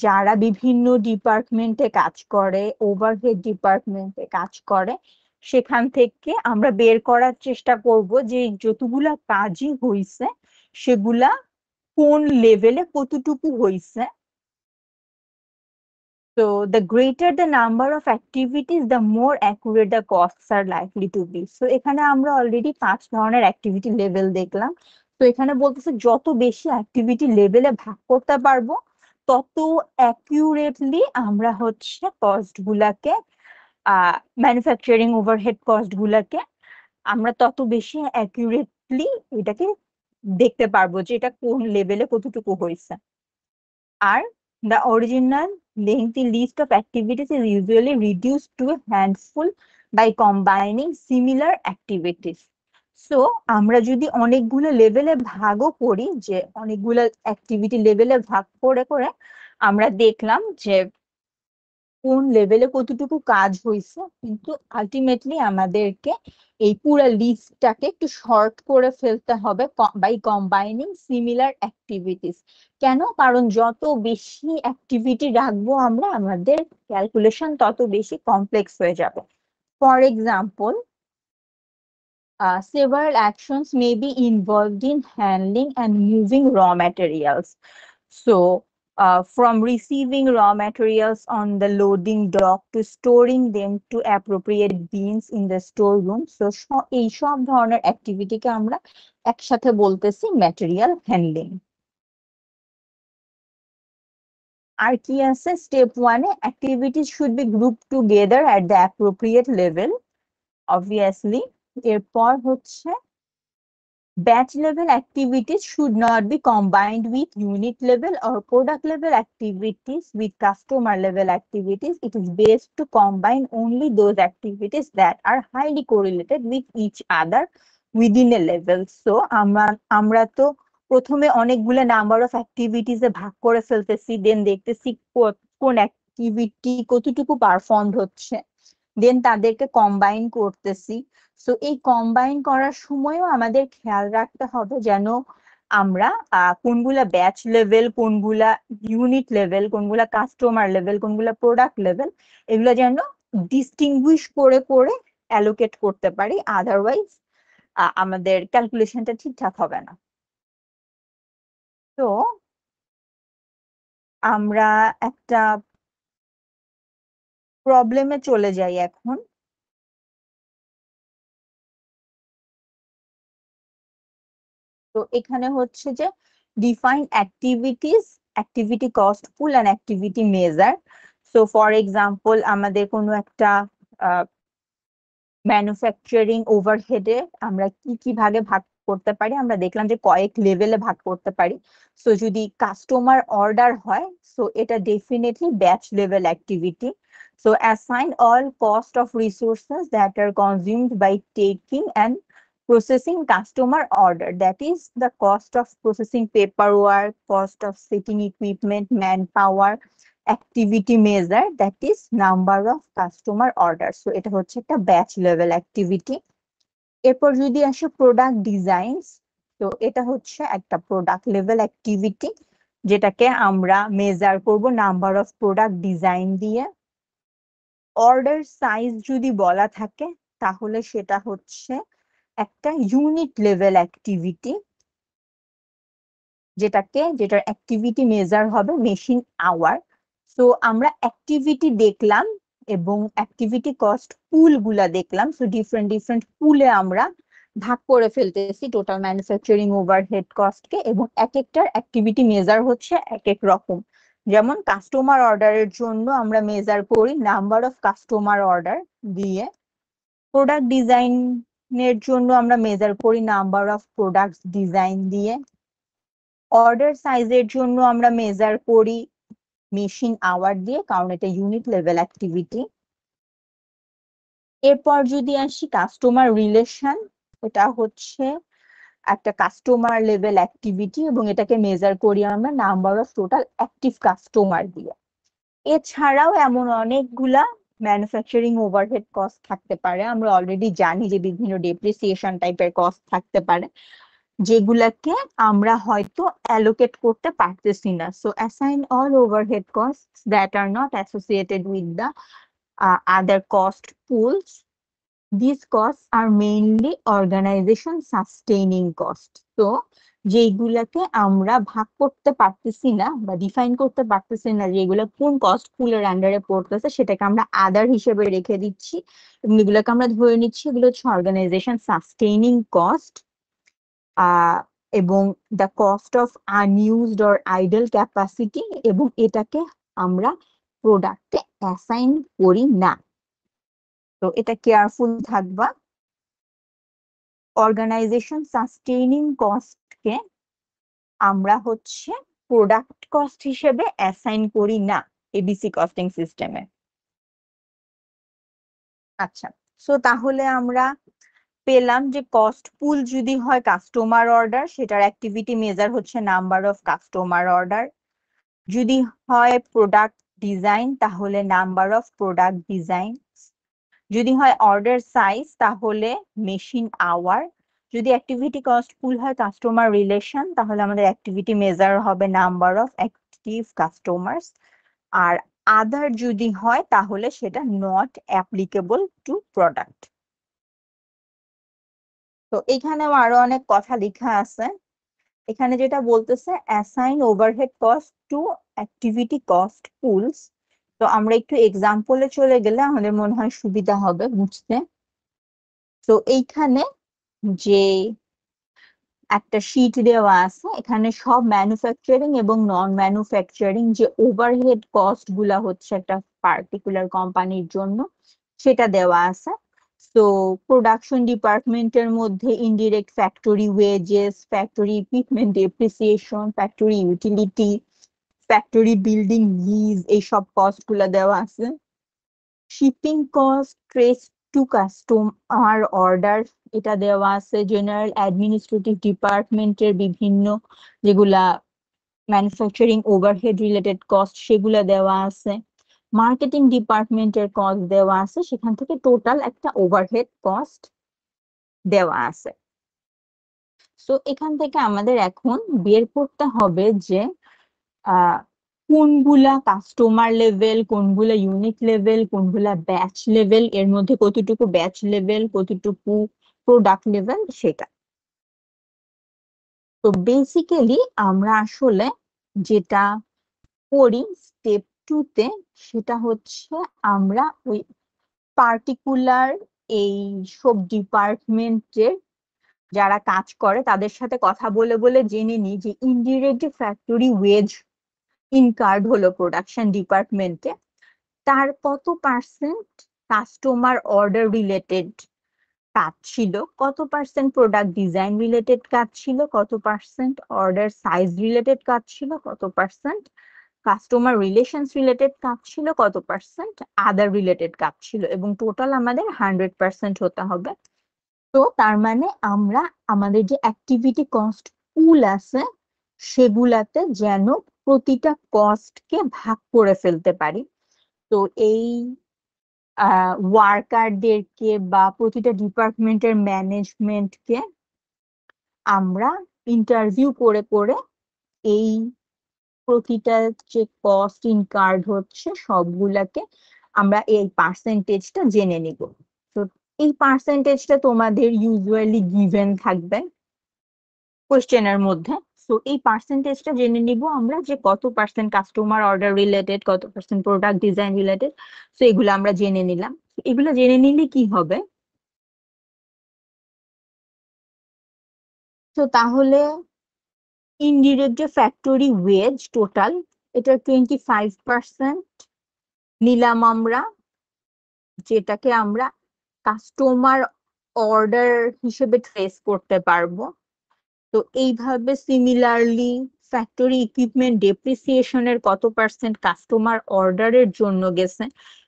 যারা বিভিন্ন ডিপার্টমেন্টে কাজ করে, ওভারহেড ডিপার্টমেন্টে কাজ করে, সেখান থেকে আমরা বের করার চেষ্টা করব যে যতগুলা কাজই হইছে সেগুলা কোন লেভেলে কতটুকু হইছে। So the greater the number of activities, the more accurate the costs are likely to be. So এখানে আমরা অলরেডি 5 ধরনের অ্যাক্টিভিটি লেভেল দেখলাম। তো এখানে বলতেছে যত বেশি অ্যাক্টিভিটি লেভেলে ভাগ করতে পারবো তত অ্যাকিউরেটলি আমরা হচ্ছে কস্ট গুলাকে, ম্যানুফ্যাকচারিং ওভারহেড কস্ট গুলাকে আমরা তত বেশি অ্যাকিউরেটলি এটাকে দেখতে পারবো যে এটা কোন লেভেলে কতটুকু হয়েছে। আর the original lengthy list of activities is usually reduced to a handful by combining similar activities. So আমরা যদি অনেকগুলো লেভেলে ভাগও করি, যে অনেকগুলো অ্যাক্টিভিটি লেভেলে ভাগ করে করে আমরা দেখলাম যে কোন লেভেলে কতটুকু কাজ হয়েছে, কিন্তু আলটিমেটলি আমাদেরকে এই পুরো লিস্টটাকে একটু শর্ট করে ফেলতে হবে বাই কম্বাইনিং সিমিলার অ্যাক্টিভিটিস। কেন? কারণ যত বেশি অ্যাক্টিভিটি রাখবো আমরা, আমাদের ক্যালকুলেশন তত বেশি কমপ্লেক্স হয়ে যাবে। For example, several actions may be involved in handling and moving raw materials. So, from receiving raw materials on the loading dock to storing them to appropriate bins in the storeroom. So, এই সব ধরনের অ্যাক্টিভিটিকে আমরা একসাথে বলতেছি material handling. আর কি আছে? Step 1 A activities should be group together at the appropriate level. Obviously এরপর হচ্ছে batch level activities should not be combined with unit level or product level activities with customer level activities. It is best to combine only those activities that are highly correlated with each other within a level. So আমরা তো প্রথমে অনেকগুলো number of activities এ ভাগ করে ফেলতেছি, দেন দেখতেছি কোন activity কতটুকু পারফর্ম হচ্ছে, দেন তাদেরকে কম্বাইন করতেছি। সো এই কম্বাইন করার সময়ও আমাদের খেয়াল রাখতে হবে যেন আমরা কোনগুলা ব্যাচ লেভেল, কোনগুলা ইউনিট লেভেল, কোনগুলা কাস্টমার লেভেল, কোনগুলা প্রোডাক্ট লেভেল, এগুলো যেন ডিস্টিংগুইশ করে করে অ্যালোকেট করতে পারি, আদারওয়াইজ আমাদের ক্যালকুলেশনটা ঠিকঠাক হবে না। তো আমরা একটা প্রবলেমে চলে যাই এখন। তো এখানে হচ্ছে যে define activities, activity cost pool and activity measure. So for example, আমাদের কোনো একটা ম্যানুফ্যাকচারিং ওভারহেডে আমরা কি কি ভাগে ভাগ করতে পারি, আমরা দেখলাম যে কয়েক লেভেলে ভাগ করতে পারি। সো যদি কাস্টমার অর্ডার হয়, সো এটা definitely batch level activity. So assign all cost of resources that are consumed by taking and processing customer order, that is the cost of processing paperwork, cost of setting equipment, manpower, activity measure, that is number of customer orders. So এটা হচ্ছে একটা batch level activity. এরপর যদি আসে product designs, তো এটা হচ্ছে একটা প্রোডাক্ট লেভেল অ্যাক্টিভিটি, যেটাকে আমরা মেজার করব নাম্বার অফ প্রোডাক্ট ডিজাইন দিয়ে। অর্ডার সাইজ যদি বলা থাকে, তাহলে সেটা হচ্ছে একটা ইউনিট লেভেল অ্যাক্টিভিটি, যেটার অ্যাক্টিভিটি মেজার হবে মেশিন আওয়ার। সো আমরা অ্যাক্টিভিটি দেখলাম এবং অ্যাক্টিভিটি কস্ট পুল গুলা দেখলাম। সো ডিফারেন্ট ডিফারেন্ট পুলে আমরা ভাগ করে ফেলতেছি টোটাল ম্যানুফ্যাকচারিং ওভারহেড কস্টকে, এবং এক একটার অ্যাক্টিভিটি মেজার হচ্ছে এক এক রকম। যেমন কাস্টমার অর্ডারের জন্য আমরা মেজার করি নাম্বার অফ কাস্টমার অর্ডার দিয়ে, প্রোডাক্ট ডিজাইনের জন্য আমরা মেজার করি নাম্বার অফ প্রোডাক্ট ডিজাইন দিয়ে, অর্ডার সাইজের জন্য আমরা মেজার করি মেশিন আওয়ার দিয়ে, কারণ এটা ইউনিট লেভেল অ্যাক্টিভিটি। এরপর যদি আসি কাস্টমার রিলেশন, এটা হচ্ছে একটা কাস্টমার লেভেল অ্যাক্টিভিটি এবং এটাকে মেজার করি আমরা number of total active customer দিয়ে। এছাড়াও এমন অনেকগুলা ম্যানুফ্যাকচারিং ওভারহেড কস্ট থাকতে পারে, আমরা অলরেডি জানি যে বিভিন্ন ডেপ্রিসিয়েশন টাইপের কস্ট থাকতে পারে, যেগুলাকে আমরা হয়তো অ্যালোকেট করতে পারতেছি না। So assign all overhead costs that are not associated with the other cost pools. These costs are mainly organization sustaining cost. তো যেগুলাকে আমরা ভাগ করতে পারতেছি না বা ডিফাইন করতে পারতেছি না যেগুলো কোন কস্ট পুলের আন্ডারে পড়তেছে, সেটাকে আমরা আদার হিসেবে রেখে দিচ্ছি এবং এগুলোকে আমরা ধরে নিচ্ছি এগুলো হচ্ছে অর্গানাইজেশন সাস্টেইনিং কস্ট। এবং the cost of unused or idol capacity, এবং এটাকে আমরা প্রোডাক্টে অ্যাসাইন করি না। তো এটা কেয়ারফুল থাকবা। অর্গানাইজেশন সাস্টেইনিং কস্টকে আমরা হচ্ছে প্রোডাক্ট কস্ট হিসেবে অ্যাসাইন করি না এবিসি কস্টিং সিস্টেমে। আচ্ছা, সো তাহলে আমরা পেলাম যে কস্ট পুল যদি হয় কাস্টমার অর্ডার, সেটার অ্যাক্টিভিটি মেজার হচ্ছে নাম্বার অফ কাস্টমার অর্ডার। যদি হয় প্রোডাক্ট ডিজাইন তাহলে নাম্বার অফ প্রোডাক্ট ডিজাইন। যদি হয় অর্ডার সাইজ তাহলে মেশিন আওয়ার। যদি অ্যাক্টিভিটি কস্ট পুল হয় কাস্টমার রিলেশন, তাহলে আমাদের অ্যাক্টিভিটি মেজার হবে নাম্বার অফ অ্যাক্টিভ কাস্টমার্স। আর আদার যদি হয় তাহলে সেটা নট অ্যাপ্লিকেবল টু প্রোডাক্ট। তো এখানেও আরো অনেক কথা লেখা আছে। এখানে যেটা বলতেছে assign overhead cost to activity cost pools. তো আমরা একটু এক্সাম্পলে চলে গেলে আমাদের মনে হয় সুবিধা হবে বুঝতে। তো এইখানে যে একটা শীট দেওয়া আছে, এখানে সব ম্যানুফ্যাকচারিং এবং নন ম্যানুফ্যাকচারিং যে ওভারহেড কস্ট গুলা হচ্ছে একটা পার্টিকুলার কোম্পানির জন্য সেটা দেওয়া আছে। তো প্রোডাকশন ডিপার্টমেন্টের মধ্যে indirect factory wages, factory equipment depreciation, factory utility, factory building lease, এইসব কস্ট গুলা দেওয়া আছে। Shipping cost trace to customer order, এটা দেওয়া আছে। জেনারেল অ্যাডমিনিস্ট্রেটিভ ডিপার্টমেন্টের বিভিন্ন যেগুলা ম্যানুফ্যাকচারিং ওভারহেড রিলেটেড কস্ট সেগুলা দেওয়া আছে। মার্কেটিং ডিপার্টমেন্টের কস্ট দেওয়া আছে, সেখান থেকে টোটাল একটা ওভারহেড কস্ট দেওয়া আছে। সো এখান থেকে আমাদের এখন বের করতে হবে যে আহ কোনগুলা কাস্টমার লেভেল, কোনগুলা ইউনিট লেভেল, কোনগুলা ব্যাচ লেভেল, এর মধ্যে কতটুকু ব্যাচ লেভেল, কতটুকু প্রোডাক্ট লেভেল সেটা। তো বেসিক্যালি আমরা আসলে যেটা করি স্টেপ 2 তে, সেটা হচ্ছে আমরা ওই পার্টিকুলার এই সব ডিপার্টমেন্টের যারা কাজ করে তাদের সাথে কথা বলে বলে জেনে নিই যে ইনডিরেক্ট ফ্যাক্টরি ওয়েজ ইনকার্ড হলো প্রোডাকশন ডিপার্টমেন্টে, তার কত পার্সেন্ট কাস্টমার অর্ডার রিলেটেড কাজ ছিল, কত পার্সেন্ট প্রোডাক্ট ডিজাইন রিলেটেড কাজ ছিল, কত পার্সেন্ট অর্ডার সাইজ রিলেটেড কাজ ছিল, কত পার্সেন্ট কাস্টমার রিলেশনস রিলেটেড কাজ ছিল, কত পার্সেন্ট আদার রিলেটেড কাজ ছিল, এবং টোটাল আমাদের 100% হতে হবে। তো তার মানে আমরা আমাদের যে অ্যাক্টিভিটি কস্ট পুল আছে সেগুলাতে যেন প্রতিটা কস্টকে ভাগ করে ফেলতে পারি। তো এই ওয়ার্কারদেরকে বা প্রতিটা ডিপার্টমেন্টের ম্যানেজমেন্টকে আমরা ইন্টারভিউ করে করে এই প্রতিটা যে কস্ট ইনকার্ড হচ্ছে সবগুলাকে আমরা এই পার্সেন্টেজটা জেনে নিব। তো এই পার্সেন্টেজটা তোমাদের ইউজুয়ালি গিভেন থাকবে কোশ্চেনের মধ্যে। তো এই পার্সেন্টেজটা জেনে নিব আমরা যে কত পার্সেন্ট কাস্টমার অর্ডার রিলেটেড, কত পার্সেন্ট প্রোডাক্ট ডিজাইন রিলেটেড। তো এগুলো আমরা জেনে নিলাম। এগুলো জেনে নিলে কি হবে, তো তাহলে ইনডিরেক্ট যে ফ্যাক্টরি ওয়েজ টোটাল, এটা 25% নিলাম আমরা, যেটাকে আমরা কাস্টমার অর্ডার হিসেবে ট্রেস করতে পারবো। তো এইভাবে সিমিলারলি ফ্যাক্টরি ইকুইপমেন্ট ডেপ্রিসিয়েশনের কত পার্সেন্ট কাস্টমার অর্ডারের জন্য গেছে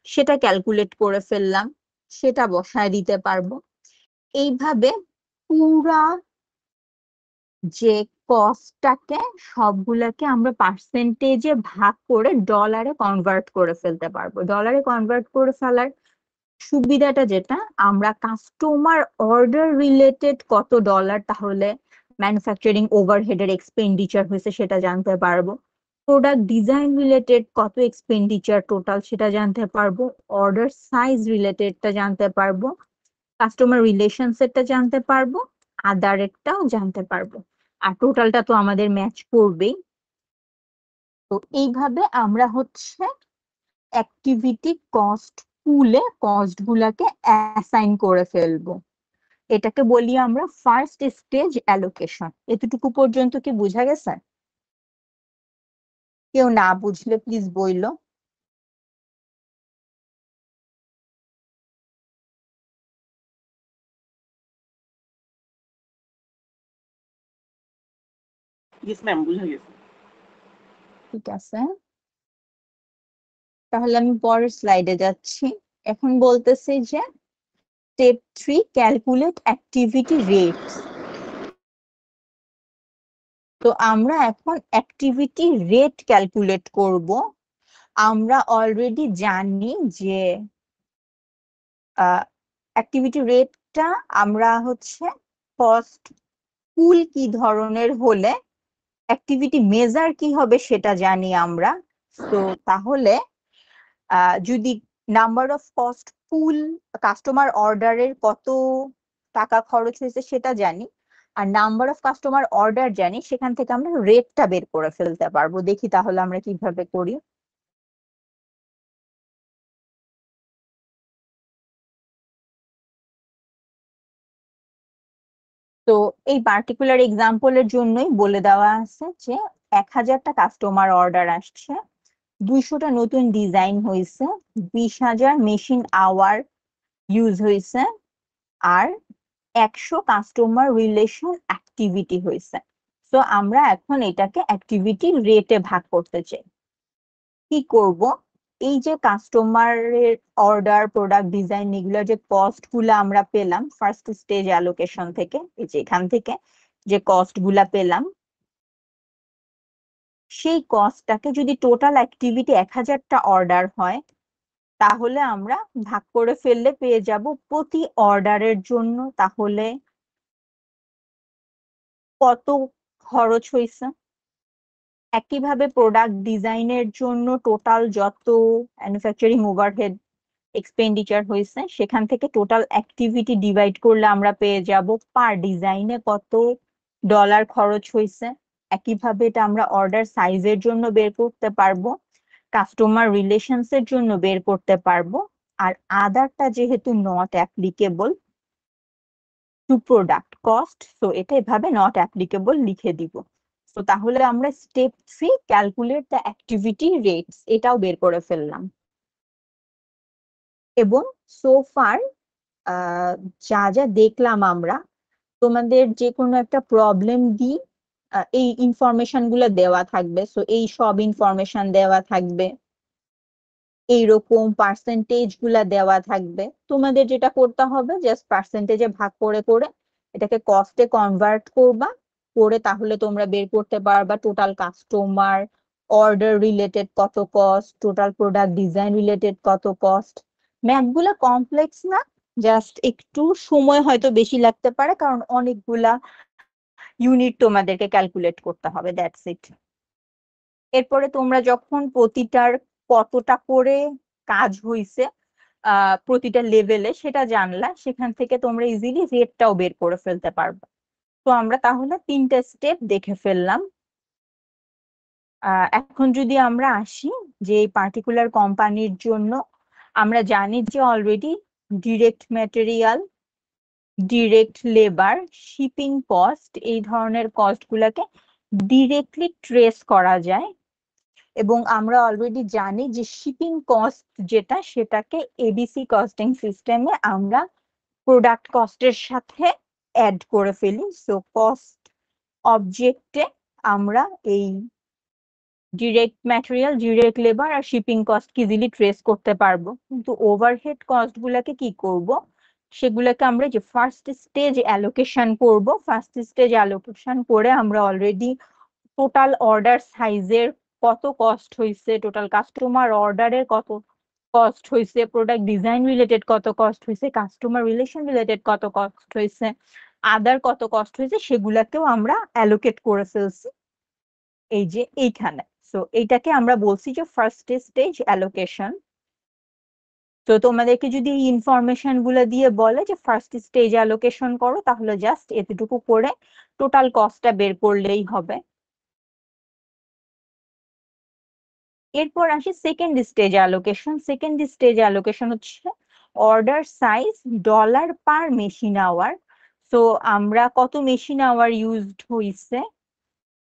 সেটা ক্যালকুলেট করে ফেললাম, সেটা বসায় দিতে পারবো। এইভাবে পুরা যে কস্টটাকে সবগুলাকে আমরা পার্সেন্টেজে ভাগ করে ডলারে কনভার্ট করে ফেলতে পারবো। ডলারে কনভার্ট করে ফেলার সুবিধাটা যেটা, আমরা কাস্টমার অর্ডার রিলেটেড কত ডলার তাহলে ম্যানুফ্যাকচারিং ওভারহেডের এক্সপেন্ডিচার হয়েছে সেটা জানতে পারবো, প্রোডাক্ট ডিজাইন রিলেটেড কত এক্সপেন্ডিচার টোটাল সেটা জানতে পারবো, অর্ডার সাইজ রিলেটেডটা জানতে পারবো, কাস্টমার রিলেশনসেরটা জানতে পারবো, আদারেরটাও জানতে পারবো। আর টোটালটা তো আমাদের ম্যাচ করবেই। তো এইভাবে আমরা হচ্ছে অ্যাক্টিভিটি কস্ট পুলে কস্ট গুলাকে অ্যাসাইন করে ফেলবো। এটাকে বলি আমরা ফার্স্ট স্টেজ অ্যালোকেশন। এতটুকু পর্যন্ত কি বোঝা গেছে? কেউ না বুঝলে প্লিজ বইলো। ইয়েস ম্যাম, বুঝা গেছে। ঠিক আছে, তাহলে আমি পরের স্লাইডে যাচ্ছি। এখন বলতেছি যে স্টেপ 3, ক্যালকুলেট অ্যাক্টিভিটি রেটস। তো আমরা এখন অ্যাক্টিভিটি রেট ক্যালকুলেট করব। আমরা অলরেডি জানি যে অ্যাক্টিভিটি রেটটা আমরা হচ্ছে কস্ট পুল কি ধরনের হলে অ্যাক্টিভিটি মেজার কি হবে সেটা জানি আমরা। তো তাহলে যদি number of cost pool customer অর্ডারের কত টাকা খরচ হয়েছে সেটা জানি, আর নাম্বার অফ কাস্টমার অর্ডার জানি, সেখান থেকে আমরা রেটটা বের করে ফেলতে পারবো। দেখি তাহলে আমরা কিভাবে করি। তো এই পার্টিকুলার এক্সাম্পলের জন্যই বলে দেওয়া আছে যে 1000টা কাস্টমার অর্ডার আসছে, 200টা নতুন ডিজাইন হয়েছে, 20,000 মেশিন আওয়ার ইউজ হয়েছে, আর 100 কাস্টমার রিলেশন অ্যাক্টিভিটি হয়েছে। তো আমরা এখন এটাকে অ্যাক্টিভিটি রেটে ভাগ করতে চাই। কি করব, এই যে কাস্টমারের অর্ডার, প্রোডাক্ট ডিজাইন, এগুলোর যে কস্ট গুলা আমরা পেলাম ফার্স্ট স্টেজ অ্যালোকেশন থেকে, এই যে এখান থেকে যে কস্ট গুলা পেলাম, সেই কস্টটাকে যদি টোটাল অ্যাক্টিভিটি 1000টা অর্ডার হয় তাহলে আমরা ভাগ করে ফেললে পেয়ে যাব প্রতি অর্ডারের জন্য তাহলে কত খরচ হয়েছে। একইভাবে প্রোডাক্ট ডিজাইনের জন্য টোটাল যত ম্যানুফ্যাকচারিং ওভারহেড এক্সপেন্ডিচার হয়েছে সেখান থেকে টোটাল অ্যাক্টিভিটি ডিভাইড করলে আমরা পেয়ে যাব পার ডিজাইনে কত ডলার খরচ হয়েছে। একইভাবে এটা আমরা অর্ডার সাইজের জন্য বের করতে পারবো, কাস্টমার রিলেশনস এর জন্য বের করতে পারবো, আর আদারটা যেহেতু not applicable to product cost, তো এটা এভাবে নট অ্যাপ্লিকেবল লিখে দিব। তো তাহলে আমরা step 3, calculate the activity rates, এটাও বের করে ফেললাম। এবং সো ফার যা যা দেখলাম আমরা, তোমাদের যে কোনো একটা প্রবলেম দিই এই ইনফরমেশন গুলো দেওয়া থাকবে। সো এই সব ইনফরমেশন দেওয়া থাকবে, এইরকম পার্সেন্টেজ গুলা দেওয়া থাকবে। তোমাদের যেটা করতে হবে জাস্ট পার্সেন্টেজে ভাগ করে করে এটাকে কস্টে কনভার্ট করবা, করে তাহলে তোমরা বের করতে পারবা টোটাল কাস্টমার অর্ডার রিলেটেড কত cost, total product design related কত কস্ট। ম্যাথ গুলা কমপ্লেক্স না, জাস্ট একটু সময় হয়তো বেশি লাগতে পারে কারণ অনেকগুলা ইউনিট তোমাদেরকে ক্যালকুলেট করতে হবে, দ্যাটস ইট। এরপরে তোমরা যখন প্রতিটার কতটা করে কাজ হইছে প্রতিটা লেভেলে সেটা জানলা, সেখান থেকে তোমরা ইজিলি রেটটাও বের করে ফেলতে পারবে। তো আমরা তাহলে 3টে স্টেপ দেখে ফেললাম। এখন যদি আমরা আসি যে এই পার্টিকুলার কোম্পানির জন্য আমরা জানি যে already direct material, direct labour, shipping cost, এই ধরনের কস্ট গুলাকে ডিরেক্টলি ট্রেস করা যায়। এবং আমরা অলরেডি জানি যে শিপিং কস্ট যেটা, সেটাকে এবিসি কস্টিং সিস্টেমে আমরা প্রোডাক্ট কস্টের সাথে অ্যাড করে ফেলি। সো কস্ট অবজেক্টে আমরা এই ডিরেক্ট ম্যাটেরিয়াল, ডিরেক্ট লেবার আর শিপিং কস্ট ইজিলি ট্রেস করতে পারবো। কিন্তু ওভারহেড কস্ট গুলাকে কি করব, সেগুলোকে আমরা যে ফার্স্ট স্টেজ অ্যালোকেশন করব। ফার্স্ট স্টেজ অ্যালোকেশন করে আমরা অলরেডি টোটাল অর্ডার সাইজের কত কস্ট হয়েছে, টোটাল কাস্টমার অর্ডারের কত কস্ট হয়েছে, প্রোডাক্ট ডিজাইন রিলেটেড কত কস্ট হয়েছে, কাস্টমার রিলেশন রিলেটেড কত কস্ট হয়েছে, আদার কত কস্ট হয়েছে, সেগুলাকেও আমরা অ্যালোকেট করে ফেলছি এই যে এইখানে। সো এইটাকে আমরা বলছি যে ফার্স্ট স্টেজ অ্যালোকেশন। তো তোমাদেরকে যদি এই ইনফরমেশন গুলো দিয়ে বলে যে ফার্স্ট স্টেজ অ্যালোকেশন করো, তাহলে জাস্ট এতটুকু করে টোটাল কস্টটা বের করলেই হবে। এরপর আসি second stage allocation. Second stage allocation হচ্ছে order size dollar per machine hour. তো আমরা কত মেশিন আওয়ার ইউজড হইছে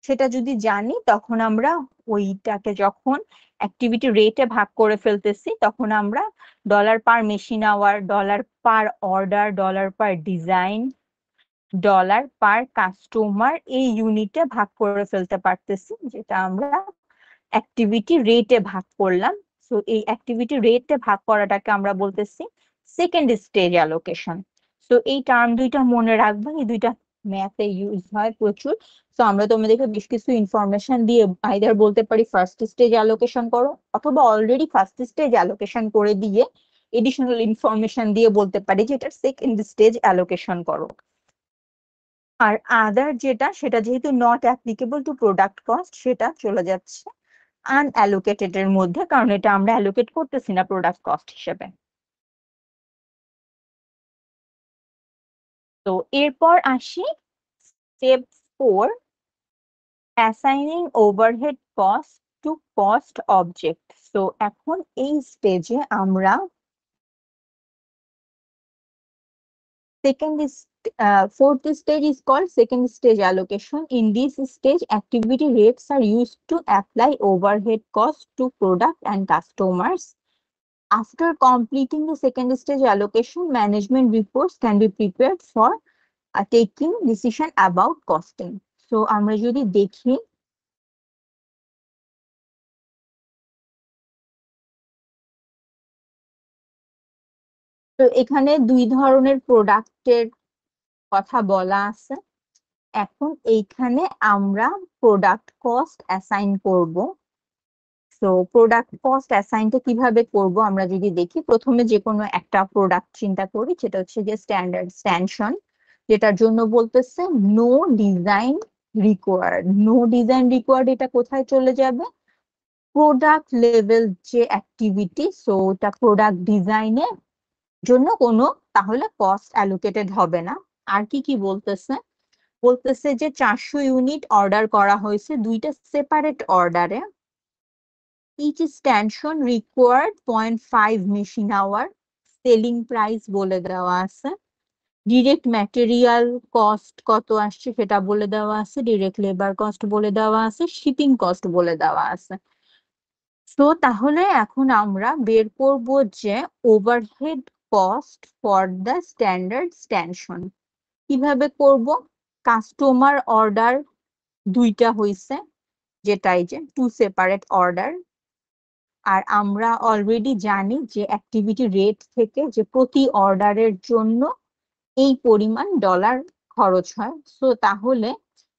সেটা যদি জানি, তখন আমরা ওইটাকে যখন অ্যাক্টিভিটি রেটে ভাগ করে ফেলতেছি তখন আমরা dollar per machine hour, dollar per order, dollar per design, dollar per customer এই ইউনিটে ভাগ করে ফেলতে পারতেছি, যেটা আমরা অ্যাক্টিভিটি রেটে ভাগ করলাম। সো এই অ্যাক্টিভিটি রেটে ভাগ করাটাকে আমরা বলতেছি সেকেন্ড স্টেজ অ্যালোকেশন। তো এই টার্ম দুইটা মনে রাখবা, এই দুইটা ম্যাথে ইউজ হয় প্রচুর। তো আমরা তোমাদেরকে বেশ কিছু ইনফরমেশন দিয়ে আইদার বলতে পারি ফার্স্ট স্টেজ অ্যালোকেশন করো, অথবা অলরেডি ফার্স্ট স্টেজ অ্যালোকেশন করে দিয়ে এডিশনাল ইনফরমেশন দিয়ে বলতে পারি যে এটা সেকেন্ড স্টেজ অ্যালোকেশন করো। আর আদার যেটা, সেটা যেহেতু not applicable to product cost, সেটা চলে যাচ্ছে আনঅ্যালোকেটেড এর মধ্যে, কারণ এটা আমরা অ্যালোকেট করতেছি না প্রোডাক্ট কস্ট হিসেবে। তো এরপর আসি step 4, assigning overhead cost to cost object. তো এখন এই স্টেজে আমরা fourth stage is called second stage allocation. In this stage, activity rates are used to apply overhead cost to product and customers. After completing the second stage allocation, management reports can be prepared for taking decision about costing. So আমরা যদি দেখি, তো এখানে দুই ধরনের প্রোডাক্টের কথা বলা আছে। এখন এইখানে আমরা প্রোডাক্ট কস্ট অ্যাসাইন করব। তো প্রোডাক্ট কস্ট অ্যাসাইনটা কিভাবে করব আমরা যদি দেখি, প্রথমে যে কোনো একটা প্রোডাক্ট চিন্তা করি, যেটা হচ্ছে যে স্ট্যান্ডার্ড স্ট্যানশন, যেটার জন্য বলতেছে no design required. No design required এটা কোথায় চলে যাবে? প্রোডাক্ট লেভেল যে অ্যাক্টিভিটি, সো ওটা প্রোডাক্ট ডিজাইনের জন্য কোনো তাহলে কস্ট অ্যালোকেটেড হবে না। আর কি কি বলতেছে? বলতেছে যে 400 ইউনিট অর্ডার করা হয়েছে দুইটা সেপারেট অর্ডারে। each extension required 0.5 machine hour. Selling price বলে দেওয়া আছে, ডিরেক্ট ম্যাটেরিয়াল কস্ট কত আসছে সেটা বলে দেওয়া আছে, ডিরেক্ট লেবার কস্ট বলে দেওয়া আছে, শিপিং কস্ট বলে দেওয়া আছে। তো তাহলে এখন আমরা বের করব যে overhead cost for the standard stanchion. কিভাবে করব? কাস্টমার অর্ডার দুইটা হইছে, যেটাই যে টু সেপারেট অর্ডার। আর আমরা অলরেডি জানি যে অ্যাক্টিভিটি রেট থেকে যে প্রতি অর্ডারের জন্য এই পরিমাণ ডলার খরচ হয়। সো তাহলে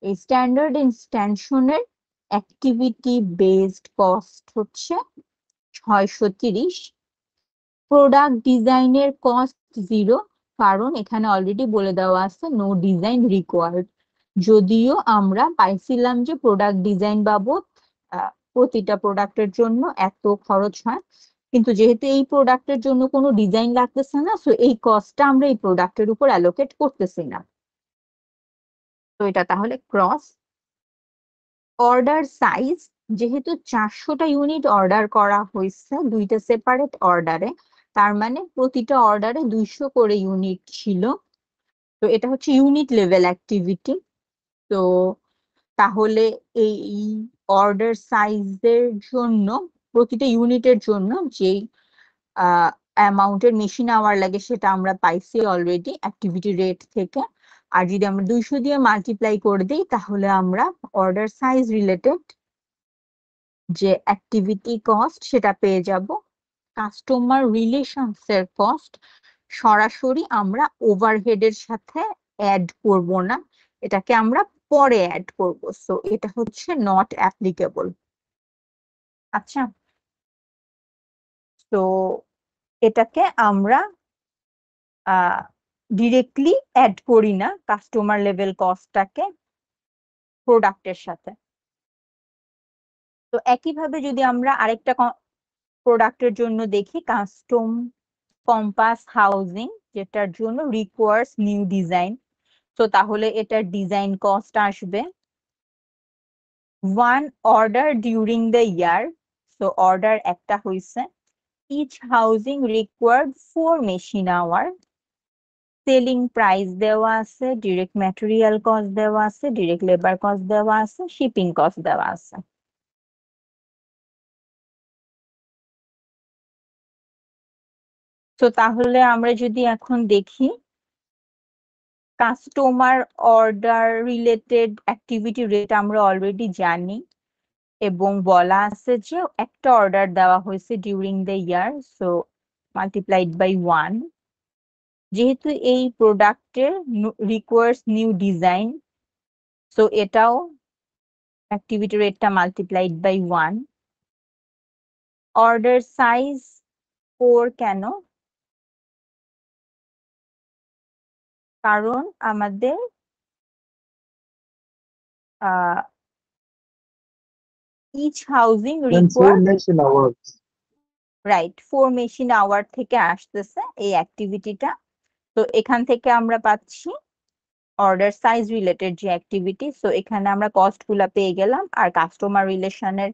এই স্ট্যান্ডার্ড ইনস্ট্যানশনের অ্যাক্টিভিটি বেসড কস্ট হচ্ছে 630। প্রোডাক্ট ডিজাইনের কস্ট 0, কারণ এখানে অলরেডি বলে দেওয়া আছে নো ডিজাইন রিকোয়ার্ড। যদিও আমরা পাইছিলাম যে প্রোডাক্ট ডিজাইন বাবদ প্রতিটা প্রোডাক্টের জন্য এত খরচ হয়, কিন্তু যেহেতু এই প্রোডাক্টের জন্য কোনো ডিজাইন লাগতেছে না, সো এই কস্টটা আমরা এই প্রোডাক্টের উপর অ্যালোকেট করতেছি না। তো এটা তাহলে ক্রস। অর্ডার সাইজ, যেহেতু 400টা ইউনিট অর্ডার করা হয়েছে দুইটা সেপারেট অর্ডারে, তার মানে প্রতিটা অর্ডারে 200 করে ইউনিট ছিল। তো এটা হচ্ছে ইউনিট লেভেল অ্যাক্টিভিটি। তো তাহলে এই অর্ডার সাইজের জন্য প্রতিটা ইউনিটের জন্য যেই অ্যামাউন্টের মেশিন আওয়ার লাগে সেটা আমরা পাইছি অলরেডি অ্যাক্টিভিটি রেট থেকে। আর যদি আমরা 200 দিয়ে মাল্টিপ্লাই করে দিই, তাহলে আমরা অর্ডার সাইজ রিলেটেড যে অ্যাক্টিভিটি কস্ট সেটা পেয়ে যাব। কাস্টমার রিলেশনস এর কস্ট সরাসরি আমরা ওভারহেডের সাথে অ্যাড করব না, এটাকে আমরা পরে অ্যাড করব। সো এটা হচ্ছে নট অ্যাপ্লিকেবল। আচ্ছা, তো এটাকে আমরা ডিরেক্টলি অ্যাড করি না কাস্টমার লেভেল কস্টটাকে প্রোডাক্টের সাথে। তো একইভাবে যদি আমরা আরেকটা প্রোডাক্টের জন্য দেখি, কাস্টম কম্পাস হাউজিং, যেটার জন্য রিকোয়ার্স নিউ ডিজাইন। তো তাহলে এটার ডিজাইন কস্ট আসবে one order during the year. তো অর্ডার একটা হইছে। Each housing required 4 machine hour. Selling price দেওয়া আছে, ডিরেক্ট ম্যাটেরিয়াল কস্ট দেওয়া আছে, ডিরেক্ট লেবার কস্ট দেওয়া আছে, শিপিং কস্ট দেওয়া আছে। তো তাহলে আমরা যদি এখন দেখি, customer order related activity rate আমরা অলরেডি জানি, এবং বলা আছে যে একটা অর্ডার দেওয়া হয়েছে during the year, so multiplied by 1। যেহেতু এই প্রোডাক্টের রিকোয়ার্স নিউ ডিজাইন, সো এটাও অ্যাক্টিভিটি রেটটা মাল্টিপ্লাইড বাই 1। অর্ডার সাইজ 4 কেন? কারণ আমাদের each housing require right 4 machine hour থেকে আসতেছে এই অ্যাক্টিভিটিটা। তো এখান থেকে আমরা পাচ্ছি অর্ডার সাইজ রিলেটেড যে অ্যাক্টিভিটি, সো এখানে আমরা কস্ট গুলা পেয়ে গেলাম। আর কাস্টমার রিলেশনের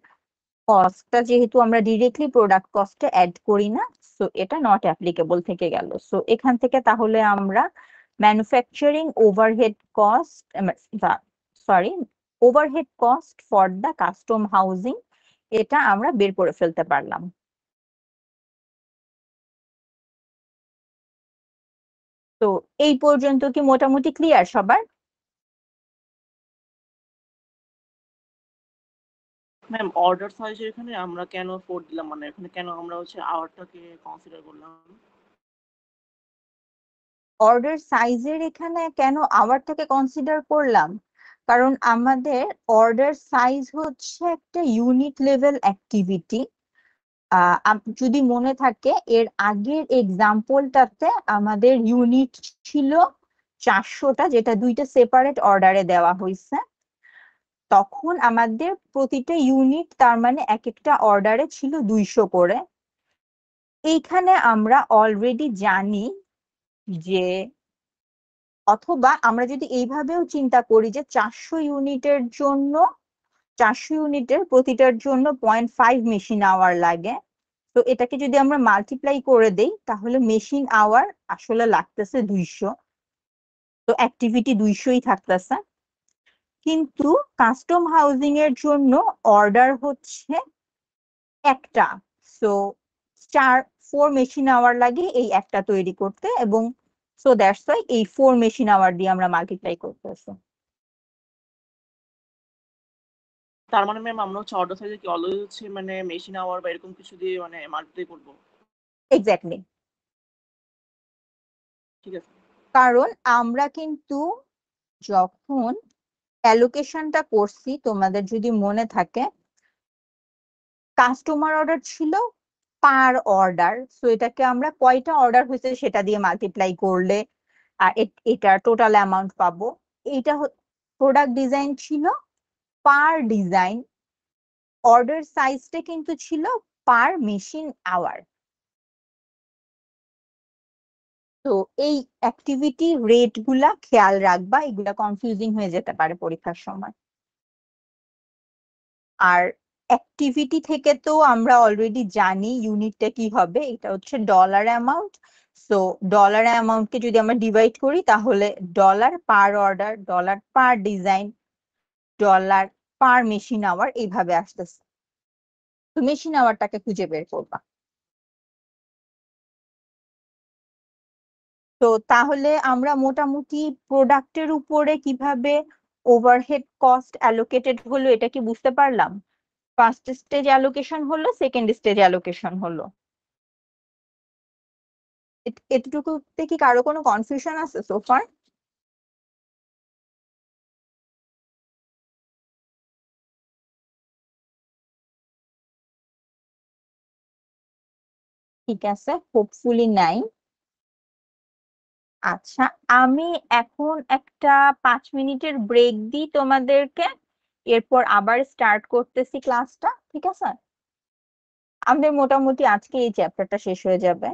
কস্টটা যেহেতু আমরা ডিরেক্টলি প্রোডাক্ট কস্টে অ্যাড করি না, সো এটা নট অ্যাপ্লিকেবল থেকে গেল। সো এখান থেকে তাহলে আমরা manufacturing overhead cost, sorry, overhead cost for the custom housing, এটা আমরা বের করে ফেলতে পারলাম। তো এই পর্যন্ত কি মোটামুটি ক্লিয়ার সবার? ম্যাম অর্ডার সাইজের এখানে আমরা কেন 4 দিলাম, মানে এখানে কেন আমরা হচ্ছে আওয়ারটাকে কনসিডার করলাম? অর্ডার সাইজের এখানে কেন আওয়ারটাকে কনসিডার করলাম? কারণ আমাদের অর্ডার সাইজ হচ্ছে একটা ইউনিট লেভেল অ্যাক্টিভিটি। যদি মনে থাকে এর আগের এক্সাম্পলটাতে আমাদের ইউনিট ছিল 400টা, যেটা দুইটা সেপারেট অর্ডারে দেওয়া হয়েছে। তখন আমাদের প্রতিটা ইউনিট তার মানে এক একটা অর্ডারে ছিল 200 করে। এইখানে আমরা অলরেডি জানি যে, অথবা আমরা যদি এইভাবেও চিন্তা করি যে 400 ইউনিটের প্রতিটার জন্য 0.5 মেশিন আওয়ার লাগে। তো এটাকে যদি আমরা মাল্টিপ্লাই করে দেই তাহলে মেশিন আওয়ার আসলে লাগতেছে 200। তো অ্যাক্টিভিটি 200ই থাকতেছে। কিন্তু কাস্টম হাউজিং এর জন্য অর্ডার হচ্ছে একটা, সো 4 মেশিন আওয়ার লাগে এই একটা তৈরি করতে, এবং সো দ্যাটস ওয়াই এই 4 মেশিন আওয়ার দিয়ে আমরা মাল্টিপ্লাই করতেছি। তার মানে ম্যাম আমরা হচ্ছে অর্ডার সাইজে কি অলওয়েজ হচ্ছে মানে মেশিন আওয়ার বা এরকম কিছু দিয়ে মানে মাল্টিপ্লাই করবো? এক্স্যাক্টলি। ঠিক আছে। কারণ আমরা কিন্তু যখন অ্যালোকেশনটা করছি, তোমাদের যদি মনে থাকে, কাস্টমার অর্ডার ছিল পার অর্ডার, সো এটাকে আমরা কয়টা অর্ডার হয়েছে সেটা দিয়ে মাল্টিপ্লাই করলে এটা টোটাল অ্যামাউন্ট পাবো। এইটা প্রোডাক্ট ডিজাইন ছিল পার ডিজাইন, অর্ডার সাইজটা কিন্তু ছিল পার মেশিন আওয়ার। তো এই অ্যাক্টিভিটি রেট গুলা খেয়াল রাখবা, এগুলা কনফিউজিং হয়ে যেতে পারে পরীক্ষার সময়। আর অ্যাক্টিভিটি থেকে তো আমরা অলরেডি জানি ইউনিটটা কি হবে, এটা হচ্ছে ডলার অ্যামাউন্ট। সো ডলার অ্যামাউন্টকে যদি আমরা ডিভাইড করি তাহলে dollar per order, dollar per design, dollar per machine hour, এইভাবে আসতেছে। তো মেশিন আওয়ারটাকে খুঁজে বের করবা। তো তাহলে আমরা মোটামুটি প্রোডাক্টের উপরে কিভাবে ওভারহেড কস্ট অ্যালোকেটেড হলো এটা কি বুঝতে পারলাম? ফার্স্ট স্টেজ অ্যালোকেশন হলো, সেকেন্ড স্টেজ অ্যালোকেশন হলো। এতটুকুতে কি কারো কোনো কনফিউশন আছে সোফার? ঠিক আছে, হোপফুলি নাই। আচ্ছা, আমি এখন একটা 5 মিনিটের ব্রেক দিই তোমাদেরকে, এরপর আবার স্টার্ট করতেছি ক্লাসটা, ঠিক আছে? আমাদের মোটামুটি আজকে এই চ্যাপ্টারটা শেষ হয়ে যাবে।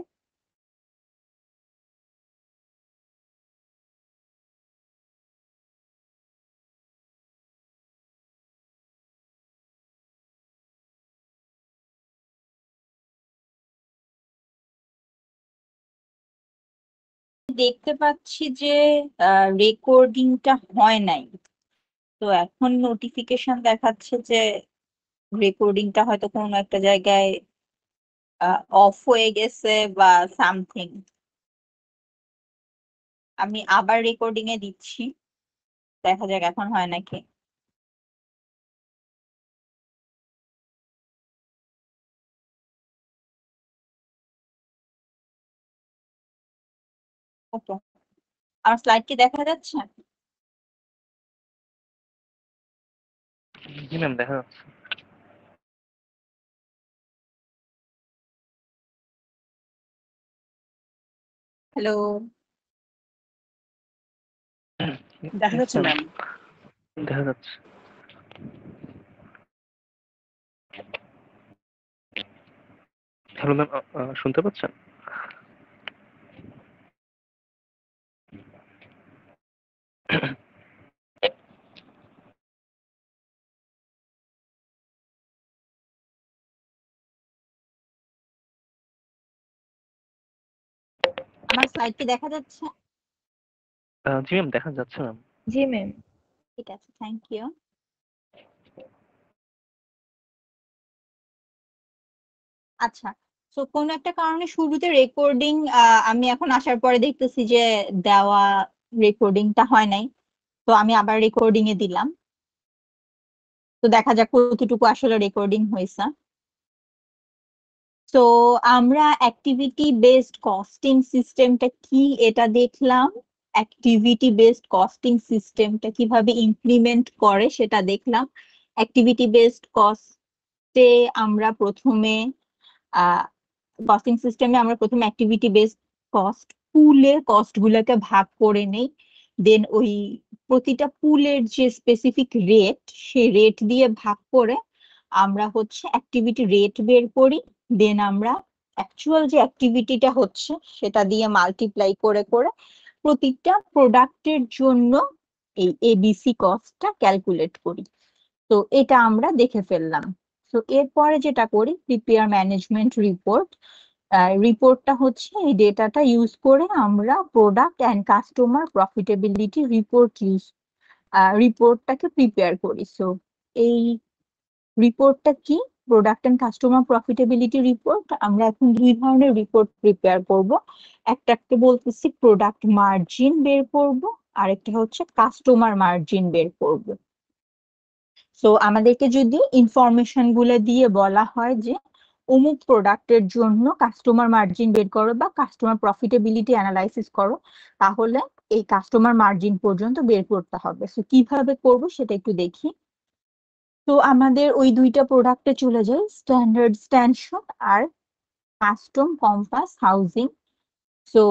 দেখতে পাচ্ছি যে রেকর্ডিংটা হয় নাই। তো এখন নোটিফিকেশন দেখাচ্ছে যে রেকর্ডিংটা হয়তো কোনো একটা জায়গায় অফ হয়ে গেছে বা সামথিং। আমি আবার রেকর্ডিং এ দিচ্ছি, দেখা যাক এখন হয় নাকি। ওকে, আমার স্লাইড কি দেখা যাচ্ছে? জি ম্যাম, দেখা যাচ্ছে। হ্যালো, দেখা যাচ্ছে ম্যাম। দেখা যাচ্ছে। হ্যালো ম্যাম, শুনতে পাচ্ছেন? আমার স্লাইড কি দেখা যাচ্ছে? জি ম্যাম, দেখা যাচ্ছে ম্যাম। জি ম্যাম। ঠিক আছে, থ্যাংক ইউ। আচ্ছা, তো কোন একটা কারণে শুরুতে রেকর্ডিং আমি এখন আসার পরে দেখতেছি যে দেওয়া রেকর্ডিংটা হয় নাই, তো আমি আবার রেকর্ডিং এ দিলাম। তো দেখা যাক কতটুকু আসলে রেকর্ডিং হয়েছে। তো আমরা অ্যাক্টিভিটি বেসড কস্টিং সিস্টেমটা কি এটা দেখলাম, অ্যাক্টিভিটি বেসড কস্টিং সিস্টেমটা কিভাবে ইমপ্লিমেন্ট করে সেটা দেখলাম। অ্যাক্টিভিটি বেসড কস্টে আমরা প্রথমে কস্টিং সিস্টেমে আমরা প্রথমে অ্যাক্টিভিটি বেসড কস্ট পুলের কস্ট গুলোকে ভাগ করে নেই, দেন ওই প্রতিটা পুলের যে স্পেসিফিক রেট সেই রেট দিয়ে ভাগ করে আমরা হচ্ছে অ্যাক্টিভিটি রেট বের করি, দেন আমরা অ্যাকচুয়াল যে অ্যাক্টিভিটিটা হচ্ছে সেটা দিয়ে মাল্টিপ্লাই করে করে প্রতিটা প্রোডাক্টের জন্য এই এবিসি কস্টটা ক্যালকুলেট করি। তো এটা আমরা দেখে ফেললাম। তো এরপরে যেটা করি, প্রিপেয়ার ম্যানেজমেন্ট রিপোর্ট। রিপোর্টটা হচ্ছে এই ডেটাটা ইউজ করে আমরা প্রোডাক্ট অ্যান্ড কাস্টমার প্রফিটেবিলিটি রিপোর্টটাকে প্রিপেয়ার করি। সো এই রিপোর্টটা কি? Product and customer profitability report. আমরা এখন দুই ধরনের রিপোর্ট প্রিপেয়ার করব। একটাকে বলতেছি প্রোডাক্ট মার্জিন বের করব, আরেকটা হচ্ছে কাস্টমার মার্জিন বের করব। সো আমাদেরকে যদি ইনফরমেশন গুলো দিয়ে বলা হয় যে অমুক প্রোডাক্টের জন্য কাস্টমার মার্জিন বের করো বা কাস্টমার প্রফিটেবিলিটি অ্যানালাইসিস করো, তাহলে এই কাস্টমার মার্জিন পর্যন্ত বের করতে হবে। সো কিভাবে করব সেটা একটু দেখি। তো আমাদের ওই দুইটা প্রোডাক্টে চলে যায়, স্ট্যান্ডার্ড স্ট্যানশন আর custom compass housing. So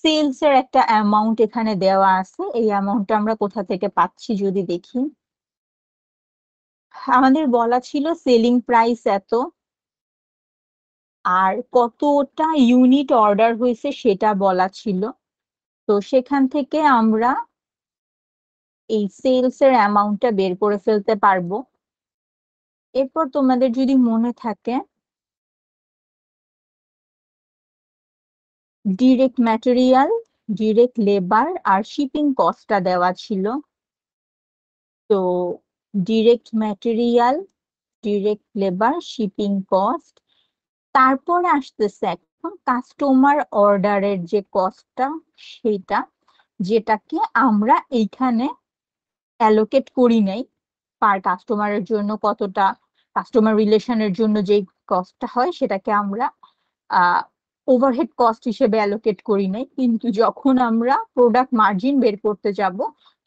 sales এর একটা অ্যামাউন্ট এখানে দেওয়া আছে, এই অ্যামাউন্টটা আমরা কোথা থেকে পাচ্ছি যদি দেখি। আমাদের বলা ছিল সেলিং প্রাইস এত, আর কতটা ইউনিট অর্ডার হয়েছে সেটা বলা ছিল। তো সেখান থেকে আমরা এই সেলস এর অ্যামাউন্টটা বের করে ফেলতে পারবো। এরপর তোমাদের যদি মনে থাকে, ডিরেক্ট ম্যাটেরিয়াল, ডিরেক্ট লেবার আর শিপিং কস্টটা দেওয়া ছিল। তো direct material, direct labour, shipping cost, তারপরে আসতেছে এখন কাস্টমার অর্ডারের যে কস্টটা, সেটা যেটাকে আমরা এইখানে অ্যালোকেট করি নাই। পার কাস্টমারের জন্য কতটা, কাস্টমার রিলেশনের জন্য যে কস্টটা হয় সেটাকে আমরা ওভারহেড কস্ট হিসেবে অ্যালোকেট করি নাই, কিন্তু যখন আমরা প্রোডাক্ট মার্জিন বের করতে যাব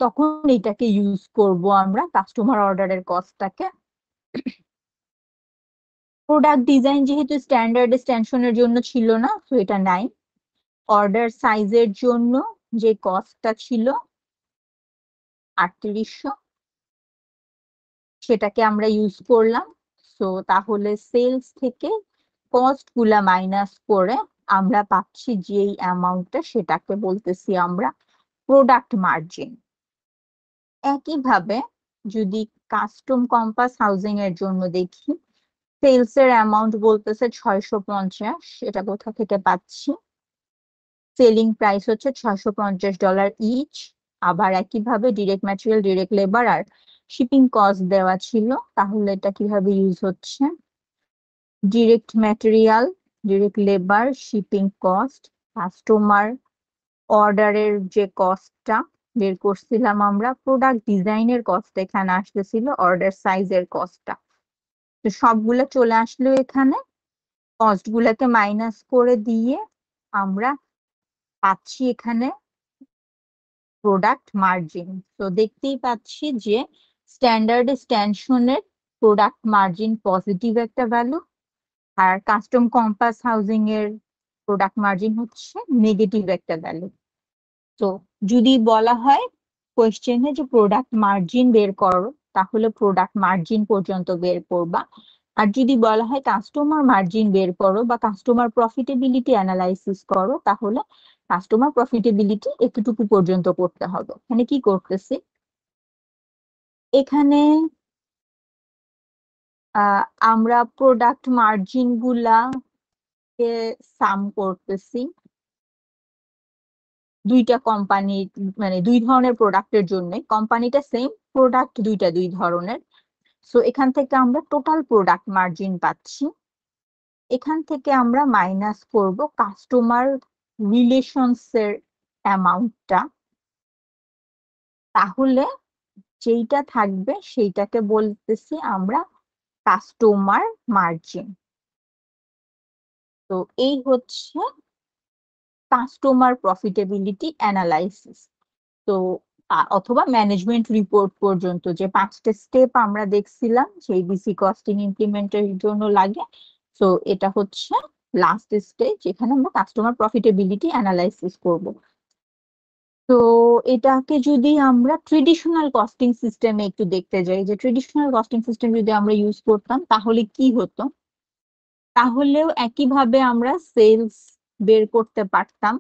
তখন এটাকে ইউজ করব আমরা কাস্টমার অর্ডারের কস্টটাকে। প্রোডাক্ট ডিজাইন যেহেতু স্ট্যান্ডার্ড এক্সটেনশনের জন্য ছিল না, তো এটা নাই। অর্ডার সাইজের জন্য যে কস্টটা ছিল 3800, সেটাকে আমরা ইউজ করলাম। সো তাহলে সেলস থেকে কস্ট গুলা মাইনাস করে আমরা পাচ্ছি যে অ্যামাউন্টটা, সেটাকে বলতেছি আমরা প্রোডাক্ট মার্জিন। একইভাবে যদি কাস্টম কম্পাস হাউজিং এর জন্য দেখি, সেলস এর অ্যামাউন্ট বলতেছে 650, এটা কোথা থেকে পাচ্ছি? সেলিং প্রাইস হচ্ছে $650 ইচ। আবার একইভাবে ডিরেক্ট ম্যাটেরিয়াল, ডিরেক্ট লেবার আর শিপিং কস্ট দেওয়া ছিল, তাহলে এটা কিভাবে ইউজ হচ্ছে? Direct material, direct labour, shipping cost, customer অর্ডারের যে কস্টটা বের করছিলাম আমরা, প্রোডাক্ট ডিজাইনের কস্ট এখানে আসতেছিল, অর্ডার সাইজের কস্টটা। তো সবগুলো চলে আসলো এখানে, কস্ট গুলাকে মাইনাস করে দিয়ে আমরা পাচ্ছি এখানে প্রোডাক্ট মার্জিন। তো দেখতেই পাচ্ছি যে স্ট্যান্ডার্ড এক্সটেনশনের প্রোডাক্ট মার্জিন পজিটিভ একটা ভ্যালু, আর কাস্টম কম্পাস হাউজিং এর প্রোডাক্ট মার্জিন হচ্ছে নেগেটিভ একটা ভ্যালু। তো যদি বলা হয় কোয়েশ্চেনে যে প্রোডাক্ট মার্জিন বের করো, তাহলে প্রোডাক্ট মার্জিন পর্যন্ত বের করবা। আর যদি বলা হয় কাস্টমার মার্জিন বের করো বা কাস্টমার প্রফিটেবিলিটি অ্যানালাইসিস করো, তাহলে কাস্টমার প্রফিটেবিলিটি এতটুকু পর্যন্ত করতে হবে। এখানে কি করতেছি, এখানে আমরা প্রোডাক্ট মার্জিন গুলাকে সাম করতেছি দুইটা কোম্পানি, মানে দুই ধরনের প্রোডাক্টের জন্য। কোম্পানিটা সেম, প্রোডাক্ট দুইটা দুই ধরনের। সো এখান থেকে আমরা টোটাল প্রোডাক্ট মার্জিন পাচ্ছি। এখান থেকে আমরা মাইনাস করব কাস্টমার রিলেশনস এর অ্যামাউন্টটা, তাহলে যেইটা থাকবে সেইটাকে বলতেছি আমরা কাস্টমার মার্জিন। তো এই হচ্ছে কাস্টমার প্রফিটেবিলিটি অ্যানালাইসিস। তো অথবা ম্যানেজমেন্ট রিপোর্ট পর্যন্ত যে 5টা স্টেপ আমরা দেখছিলাম সেই বিসি কস্টিং ইমপ্লিমেন্টের জন্য লাগে। তো এটা হচ্ছে লাস্ট স্টেজ, যেখানে আমরা কাস্টমার প্রফিটেবিলিটি অ্যানালাইসিস করব। তো এটাকে যদি আমরা ট্রেডিশনাল কস্টিং সিস্টেমে একটু দেখতে যাই, যে ট্রেডিশনাল কস্টিং সিস্টেম যদি আমরা ইউজ করতাম তাহলে কি হতো, তাহলেও একইভাবে আমরা সেলস বের করতে পারতাম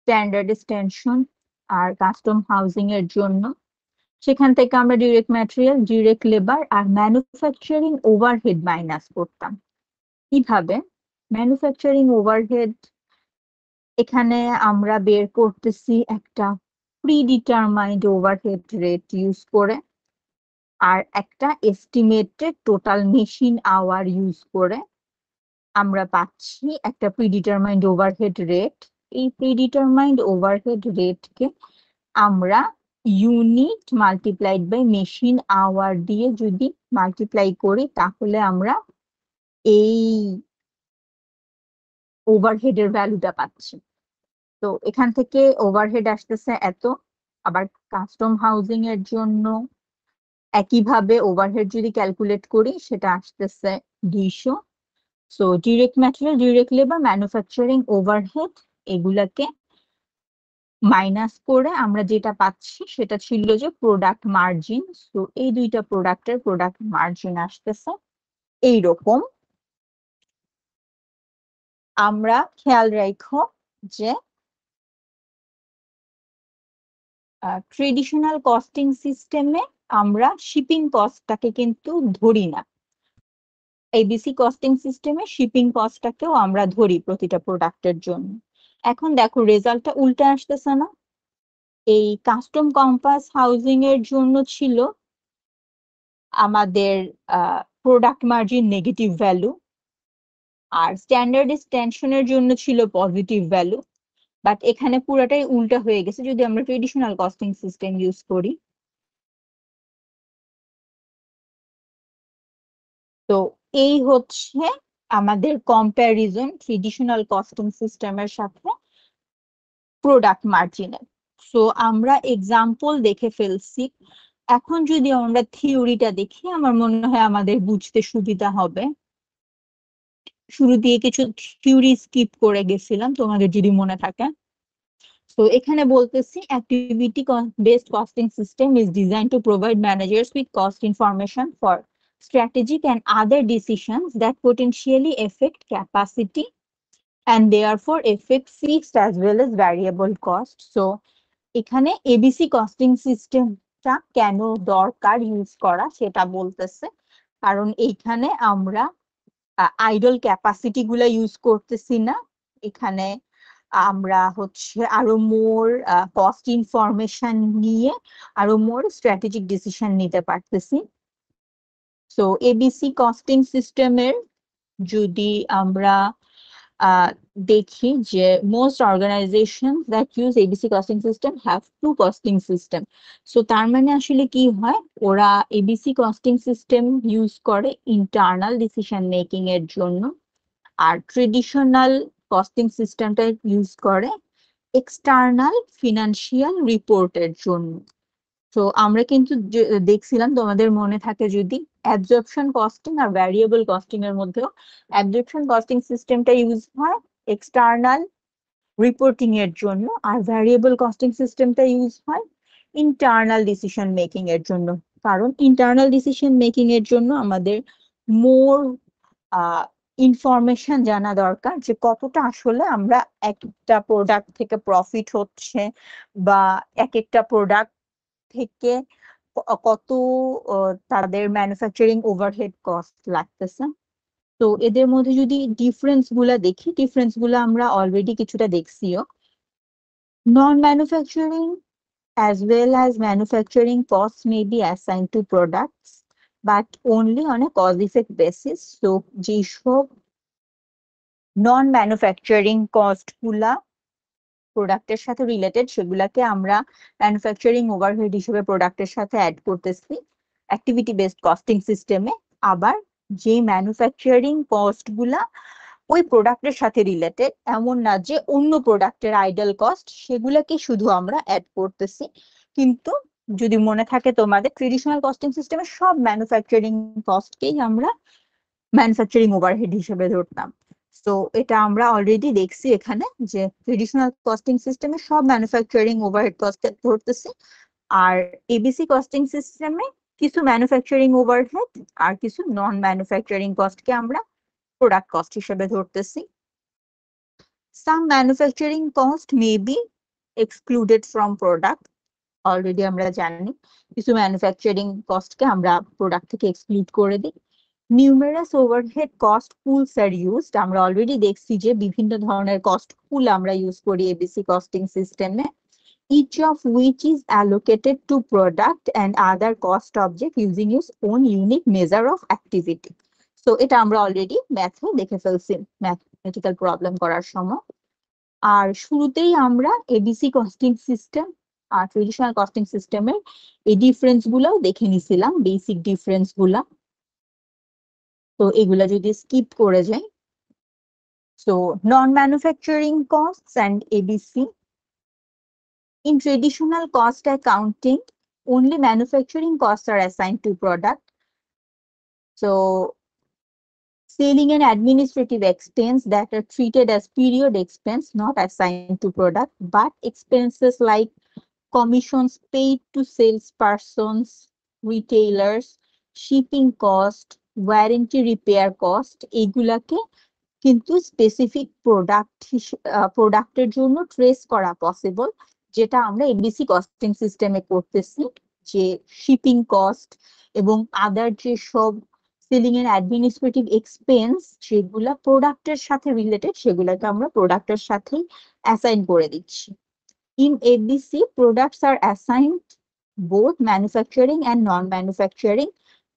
স্ট্যান্ডার্ড এক্সটেনশন আর কাস্টম হাউজিং এর জন্য। সেখান থেকে আমরা ডিরেক্ট ম্যাটেরিয়াল, ডিরেক্ট লেবার আর ম্যানুফ্যাকচারিং ওভারহেড মাইনাস করতাম। কিভাবে? ম্যানুফ্যাকচারিং ওভারহেড এখানে আমরা বের করতেছি একটা প্রিডিটারমাইন্ড ওভারহেড রেট ইউজ করে, আর একটা estimated total machine hour use করে আমরা পাচ্ছি একটা প্রিডিটারমাইন্ড ওভারহেড রেট। এই প্রিডিটারমাইন্ড ওভারহেড রেটকে আমরা unit multiplied by machine hour দিয়ে যদি মাল্টিপ্লাই করি, তাহলে আমরা এই ওভারহেডের ভ্যালুটা পাচ্ছি। তো এখান থেকে ওভারহেড আসতেছে এত। আবার কাস্টম হাউজিং এর জন্য একইভাবে ওভারহেড যদি ক্যালকুলেট করি, সেটা আসতেছে 200। So direct material, direct labour, manufacturing overhead এগুলাকে মাইনাস করে আমরা যেটা পাচ্ছি সেটা ছিল যে প্রোডাক্ট মার্জিন। তো এই দুইটা প্রোডাক্টের প্রোডাক্ট মার্জিন আসতেছে এইরকম। আমরা খেয়াল রাখো যে ট্রেডিশনাল কস্টিং সিস্টেমে আমরা শিপিং কস্টটাকে কিন্তু ধরি না। এবিসি কস্টিং সিস্টেমে শিপিং কস্টটাকেও আমরা ধরি প্রতিটা প্রোডাক্টের জন্য। এখন দেখো রেজাল্টটা উল্টে আসতেছে না? এই কাস্টম কম্পাস হাউজিং এর জন্য ছিল আমাদের প্রোডাক্ট মার্জিন নেগেটিভ ভ্যালু, আর স্ট্যান্ডার্ড এক্সটেনশনের জন্য ছিল পজিটিভ ভ্যালু। বাট এখানে পুরোটাই উল্টা হয়ে গেছে যদি আমরা ট্রেডিশনাল কস্টিং সিস্টেম ইউজ করি। তো এই হচ্ছে আমাদের কম্প্যারিজন ট্রেডিশনাল কস্টিং সিস্টেমের সাথে প্রোডাক্ট মার্জিনের। সো আমরা এক্সাম্পল দেখে ফেলছি। এখন যদি আমরা থিওরিটা দেখি, আমার মনে হয় আমাদের বুঝতে সুবিধা হবে। শুরু দিয়ে কিছু থিওরি স্কিপ করে গেছিলাম, তোমাদের যদি মনে থাকে। তো এখানে বলতেছি activity based costing system is design to provide managers with cost information for strategic and other decisions that potentially affect capacity and therefore affect fixed as well as variable cost. So এখানে ABC costing সিস্টেমটা কেন দরকার use করা সেটা বলতেছে। কারণ এইখানে আমরা আইডল ক্যাপাসিটি গুলা ইউজ করতেছি না, এখানে আমরা হচ্ছে আরো মোর কস্ট ইনফরমেশন নিয়ে আরো মোর স্ট্র্যাটেজিক ডিসিশন নিতে পারতেছি। সো এবিসি কস্টিং সিস্টেমের যদি আমরা দেখি যে most organization that use ABC costing system have to costing system. So তার মানে আসলে কি হয়, ওরা এবিসি কস্টিং সিস্টেম ইউজ করে ইন্টারনাল ডিসিশন মেকিং এর জন্য, আর ট্রেডিশনাল কস্টিং সিস্টেমটা ইউজ করে এক্সটার্নাল ফিনান্সিয়াল রিপোর্টের জন্য। তো আমরা কিন্তু দেখছিলাম, তোমাদের মনে থাকে যদি, অ্যাবজর্পশন কস্টিং আর ভ্যারিয়েবল কস্টিং এর মধ্যেও অ্যাবজর্পশন কস্টিং সিস্টেমটা ইউজ হয় এক্সটার্নাল রিপোর্টিং এর জন্য, আর ভ্যারিয়েবল কস্টিং সিস্টেমটা ইউজ হয় ইন্টারনাল ডিসিশন মেকিং এর জন্য। কারণ ইন্টারনাল ডিসিশন মেকিং এর জন্য আমাদের মোর ইনফরমেশন জানা দরকার, যে কতটা আসলে আমরা একটা প্রোডাক্ট থেকে প্রফিট হচ্ছে, বা এক একটা প্রোডাক্ট থেকে কত তাদের ম্যানুফ্যাকচারিং ওভারহেড কস্ট লাগতেছে। তো এদের মধ্যে যদি ডিফারেন্স গুলা দেখি, ডিফারেন্স গুলা আমরা অলরেডি কিছুটা দেখছিও। নন manufacturing as well as manufacturing costs may be assigned to products, but only on a cause-effect basis. So, যেসব নন ম্যানুফ্যাকচারিং কস্ট গুলা প্রোডাক্টের সাথে রিলেটেড, সেগুলাকে আমরা ম্যানুফ্যাকচারিং ওভারহেড হিসেবে প্রোডাক্টের সাথে অ্যাড করতেছি অ্যাক্টিভিটি বেসড কস্টিং সিস্টেমে। আবার যে ম্যানুফ্যাকচারিং কস্ট গুলা ওই প্রোডাক্টের সাথে রিলেটেড, এমন না যে অন্য প্রোডাক্টের আইডল কস্ট, সেগুলাকে শুধু আমরা অ্যাড করতেছি। কিন্তু যদি মনে থাকে তোমাদের, ট্রেডিশনাল কস্টিং সিস্টেমে সব ম্যানুফ্যাকচারিং কস্টকেই আমরা ম্যানুফ্যাকচারিং ওভারহেড হিসেবে ধরতাম। তো এটা আমরা অলরেডি দেখছি এখানে, যে ট্রেডিশনাল কস্টিং সিস্টেমে সব ম্যানুফ্যাকচারিং ওভারহেড কস্ট ধরতেছি, আর এবিসি কস্টিং সিস্টেমে কিছু ম্যানুফ্যাকচারিং ওভারহেড আর কিছু নন ম্যানুফ্যাকচারিং কস্টকে আমরা প্রোডাক্ট কস্ট হিসেবে ধরতেছি। Some manufacturing cost may be excluded from product, already আমরা জানি কিছু ম্যানুফ্যাকচারিং কস্টকে আমরা প্রোডাক্ট থেকে এক্সক্লুড করে দিই। Numerous overhead cost pools are used, আমরা অলরেডি দেখছি যে বিভিন্ন ধরনের কস্ট পুল আমরা ইউজ করি এবিসি কস্টিং সিস্টেমে, each of which is allocated to product and other cost object using its own unique measure of activity. So এটা আমরা অলরেডি ম্যাথে দেখে ফেলছি ম্যাথমেটিক্যাল প্রবলেম করার সময়। আর শুরুতেই আমরা এবিসি কস্টিং সিস্টেম আর ট্রেডিশনাল কস্টিং সিস্টেমের এই ডিফারেন্স গুলাও দেখে নিছিলাম, বেসিক ডিফারেন্স গুলা। তো এগুলা যদি স্কিপ করে যাই, so non manufacturing costs and ABC. In traditional cost accounting, only manufacturing costs are assigned to product. So, selling and administrative expense that are treated as period expense, not assigned to product, but expenses like commissions paid to salespersons, retailers, shipping cost, warranty repair cost, এগুলাকে কিন্তু specific প্রোডাক্টের জন্য trace করা possible, যেটা আমরা ABC costing সিস্টেমে করতেছি। যে শিপিং কস্ট এবং আদার যে সব সেলিং এন্ড অ্যাডমিনিস্ট্রেটিভ এক্সপেন্স যেগুলা প্রোডাক্টের সাথে রিলেটেড, সেগুলাকে আমরা প্রোডাক্টের সাথেই অ্যাসাইন করে দিচ্ছি। In ABC products are assigned both manufacturing and non manufacturing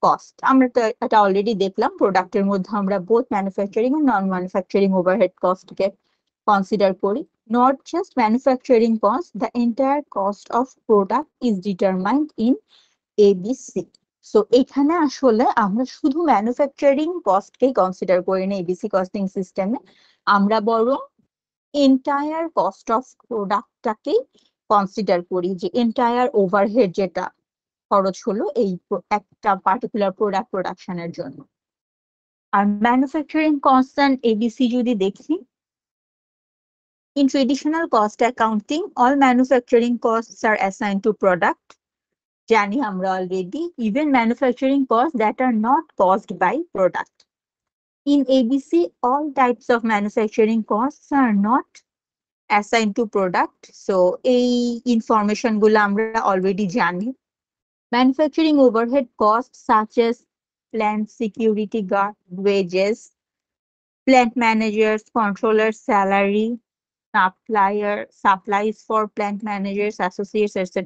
cost. আমরা তো এটা অলরেডি দেখলাম, প্রোডাক্টের মধ্যে আমরা বোথ ম্যানুফ্যাকচারিং ও নন ম্যানুফ্যাকচারিং ওভারহেড কস্টকে কনসিডার করি। Not just manufacturing cost, the entire cost of product is determined in ABC. So এখানে আসলে আমরা শুধু ম্যানুফ্যাকচারিং কস্টকেই কনসিডার করি না এবিসি কস্টিং সিস্টেমে, আমরা বরং এন্টায়ার কস্ট অফ প্রোডাক্টটাকেই কনসিডার করি, যে এন্টায়ার ওভারহেড যেটা খরচ হলো এই একটা পার্টিকুলার প্রোডাক্ট প্রোডাকশনের জন্য। আর ম্যানুফ্যাকচারিং কস্ট এন্ড এবিসি যদি দেখি, in traditional cost accounting all manufacturing costs are assigned to product, জানি আমরা already, even manufacturing cost that are not caused by product. In ABC all types of manufacturing costs are not assigned to product. So এই information গুলো আমরা already জানি। Manufacturing overhead costs such as plant security guard wages, plant managers, controllers' salary, supplies for plant managers, associates, etc.,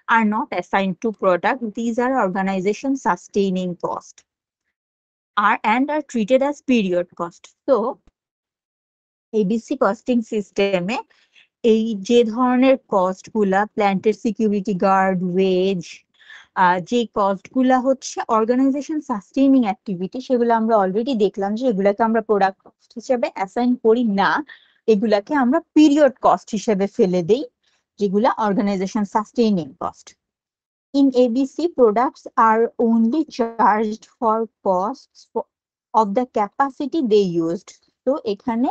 are not assigned to product. These are organization sustaining cost and are treated as period cost. So, ABC costing system এই যে ধরনের cost গুলা, প্ল্যান্টের security guard, wedge, যে cost গুলা হচ্ছে organisation sustaining activity, সেগুলো আমরা অলরেডি দেখলাম যে এগুলাকে আমরা প্রোডাক্ট কস্ট হিসেবে অ্যাসাইন করি না, এগুলাকে আমরা পিরিয়ড কস্ট হিসেবে ফেলে দেই, যেগুলা organization sustaining cost. In ABC, products are only charged for costs of the capacity they used. তো এখানে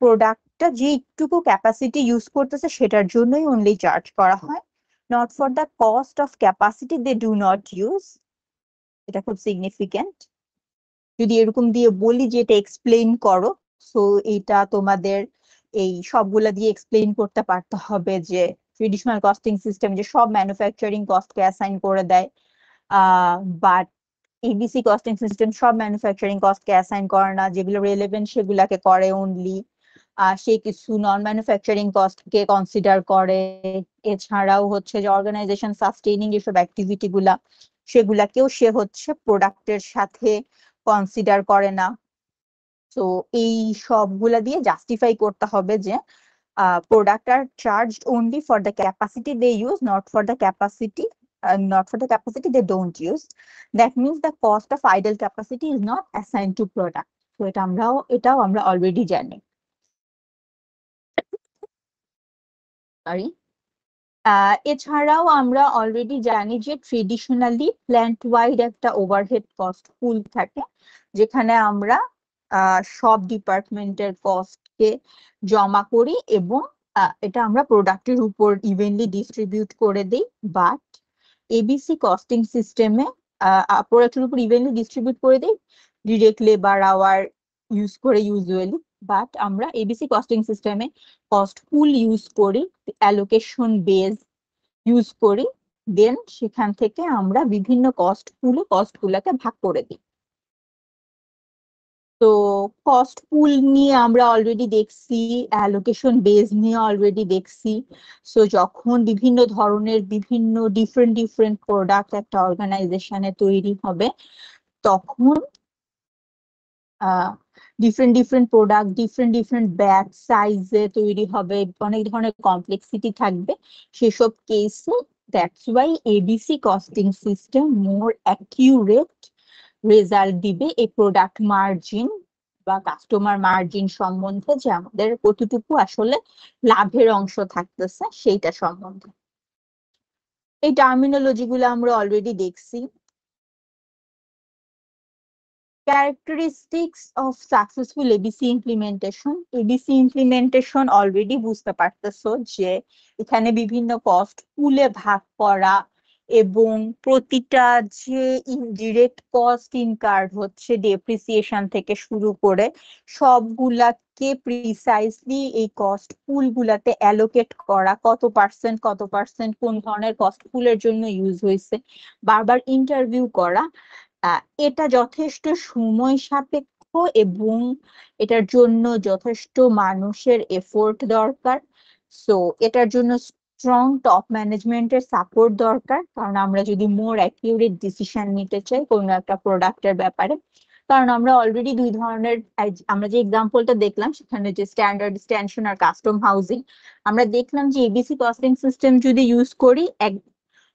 প্রোডাক্টটা যে একটুকু ক্যাপাসিটি ইউজ করতেছে সেটার জন্যই অনলি চার্জ করা হয়, not for the cost of capacity they do not use. এটা খুব সিগনিফিকেন্ট। যদি এরকম দিয়ে বলি যে এটা এক্সপ্লেইন করো, সো এটা তোমাদের এই সবগুলা দিয়ে এক্সপ্লেইন করতে পারতে হবে যে ট্রেডিশনাল কস্টিং সিস্টেম যে সব ম্যানুফ্যাকচারিং কস্টকে অ্যাসাইন করে দেয়, বাট এবিসি কস্টিং সিস্টেম সব ম্যানুফ্যাকচারিং কস্টকে অ্যাসাইন করে না, যেগুলো রেলেভেন্ট সেগুলাকে করে অনলি। সে কিছু নন ম্যানুফ্যাকচারিং কস্টকে কনসিডার করে। এছাড়াও হচ্ছে যে অর্গানাইজেশন সাস্টেইনিং যেসব অ্যাক্টিভিটি গুলা সেগুলাকেও সে হচ্ছে প্রোডাক্টের সাথে কনসিডার করে না। তো এই সবগুলা দিয়ে জাস্টিফাই করতে হবে যে product are charged only for the capacity they use, not for the capacity they don't use. That means the cost of idle capacity is not assigned to product. So এটাও আমরা অলরেডি জানি। Sorry, এছাড়াও আমরা already জানি যে traditionally plant wide একটা overhead cost পুল থাকে, যেখানে আমরা সব ডিপার্টমেন্টের কস্টকে জমা করি এবং এটা আমরা প্রোডাক্টের উপর ইভেনলি ডিস্ট্রিবিউট করে দিই। বাট এবিসি কস্টিং সিস্টেমে প্রোডাক্টের উপর ইভেনলি ডিস্ট্রিবিউট করে দিই ডিরেক্ট লেবার আওয়ার ইউজ করে ইউজুয়ালি। বাট আমরা এবিসি কস্টিং সিস্টেমে কস্ট পুল ইউজ করি, অ্যালোকেশন বেস ইউজ করি, দেন সেখান থেকে আমরা বিভিন্ন কস্ট পুলে কস্ট গুলাকে ভাগ করে দিই। তো কস্ট পুল নিয়ে আমরা অলরেডি দেখছি, অ্যালোকেশন বেস নিয়ে অলরেডি দেখছি। সো যখন বিভিন্ন ধরনের বিভিন্ন ডিফারেন্ট প্রোডাক্ট একটা অর্গানাইজেশনে তৈরি হবে, তখন ডিফারেন্ট প্রোডাক্ট ডিফারেন্ট ব্যাচ সাইজে তৈরি হবে, অনেক ধরনের কমপ্লেক্সিটি থাকবে। সেসব কেসে that's why ABC costing system more accurate result দিবে এই প্রোডাক্ট মার্জিন বা কাস্টমার মার্জিন সম্বন্ধে, যে আমাদের কতটুকু আসলে লাভের অংশ থাকতেছে সেইটা সম্বন্ধে। এই টার্মিনোলজি গুলো আমরা অলরেডি দেখছি। Characteristics of successful ABC implementation. ABC implementation already বুঝতে পারতেছো যে এখানে বিভিন্ন কস্ট পুলে ভাগ করা এবং প্রতিটা যে ইনডিরেক্ট কস্ট ইনকার্ড হচ্ছে ডেপ্রিসিয়েশন থেকে শুরু করে সবগুলাকে প্রিসাইজলি এই কস্ট পুল গুলাতে অ্যালোকেট করা, কত পার্সেন্ট কোন ধরনের কস্ট পুলের জন্য ইউজ হয়েছে, বারবার ইন্টারভিউ করা। এটা যথেষ্ট সময় সাপেক্ষ এবং এটার জন্য যথেষ্ট মানুষের এফোর্ট দরকার। সো এটার জন্য স্ট্রং টপ ম্যানেজমেন্টের সাপোর্ট দরকার, কারণ আমরা যদি মোর অ্যাকিউরেট ডিসিশন নিতে চাই কোনো একটা প্রোডাক্টের ব্যাপারে। কারণ আমরা অলরেডি দুই ধরনের, আমরা যে এক্সাম্পলটা দেখলাম সেখানে যে স্ট্যান্ডার্ড স্ট্যানশন আর কাস্টম হাউজিং, আমরা দেখলাম যে এবিসি কস্টিং সিস্টেম যদি ইউজ করি,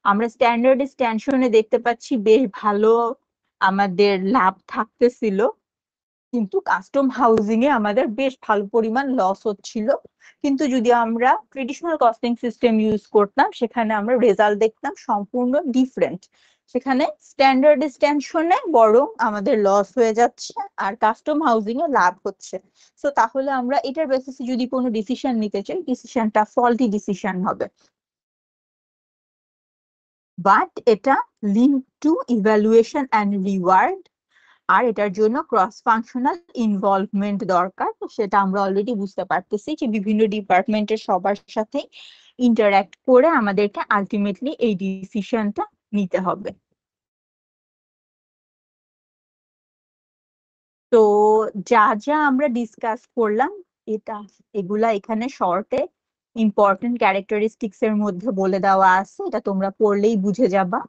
আমরা স্ট্যান্ডার্ড স্ট্যানশনে দেখতে পাচ্ছি বেশ ভালো আমাদের লাভ থাকতেছিল, কিন্তু কাস্টম হাউজিং এ আমাদের বেশ ভালো পরিমাণ লস হচ্ছিল। কিন্তু যদি আমরা ট্রেডিশনাল কস্টিং সিস্টেম ইউজ করতাম, সেখানে আমরা রেজাল্ট দেখতাম সম্পূর্ণ ডিফারেন্ট। সেখানে স্ট্যান্ডার্ড স্ট্যানশনে বরং আমাদের লস হয়ে যাচ্ছে আর কাস্টম হাউজিং এ লাভ হচ্ছে। সো তাহলে আমরা এটার বেসিসে যদি কোনো ডিসিশন নিতে চাই, ডিসিশনটা ফল্টি ডিসিশন হবে। বাট এটা link to evaluation and reward, আর এটার জন্য ক্রস ফাংশনাল ইনভলভমেন্ট দরকার। সেটা আমরা অলরেডি বুঝতে পারতেছি যে বিভিন্ন ডিপার্টমেন্টের সবার সাথে ইন্টারঅ্যাক্ট করে আমাদেরকে আলটিমেটলি এই ডিসিশনটা নিতে হবে। তো যা যা আমরা ডিসকাস করলাম এগুলা এখানে শর্টে ইম্পর্টেন্ট ক্যারেক্টারিস্টিক্স এর মধ্যে বলে দেওয়া আছে, এটা তোমরা পড়লেই বুঝে যাবা,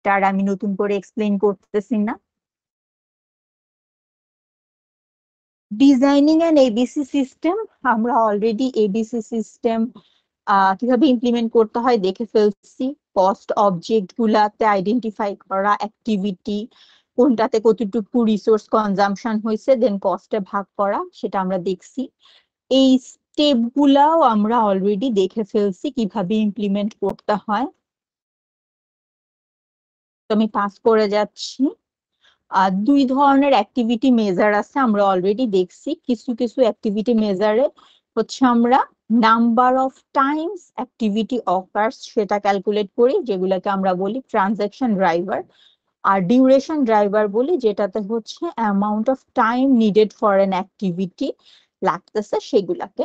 তার আমি নতুন করে এক্সপ্লেইন করতেছি না। ডিজাইনিং অ্যান এবিসি সিস্টেম, আমরা অলরেডি এবিসি সিস্টেম কিভাবে ইমপ্লিমেন্ট করতে হয় দেখে ফেলছি। কস্ট অবজেক্ট গুলাতে আইডেন্টিফাই করা, অ্যাক্টিভিটি কোনটাতে কতটুকু রিসোর্স কনজাম্পশন হয়েছে, দেন কস্টে ভাগ করা, সেটা আমরা দেখছি। এই স্টেপ গুলাও আমরা অলরেডি দেখে ফেলছি কিভাবে ইমপ্লিমেন্ট করতে হয়। তো আমি পাস করে যাচ্ছি। দুই ধরনের অ্যাক্টিভিটি মেজার আছে, আমরা অলরেডি দেখছি। কিছু কিছু অ্যাক্টিভিটি মেজারে হচ্ছে আমরা number of Times activity occurs সেটা ক্যালকুলেট করি, যেগুলোকে আমরা বলি ট্রানজাকশন ড্রাইভার। আর ডিউরেশন ড্রাইভার বলি যেটাতে হচ্ছে amount of time needed for an activity লাগতেছে সেগুলাকে।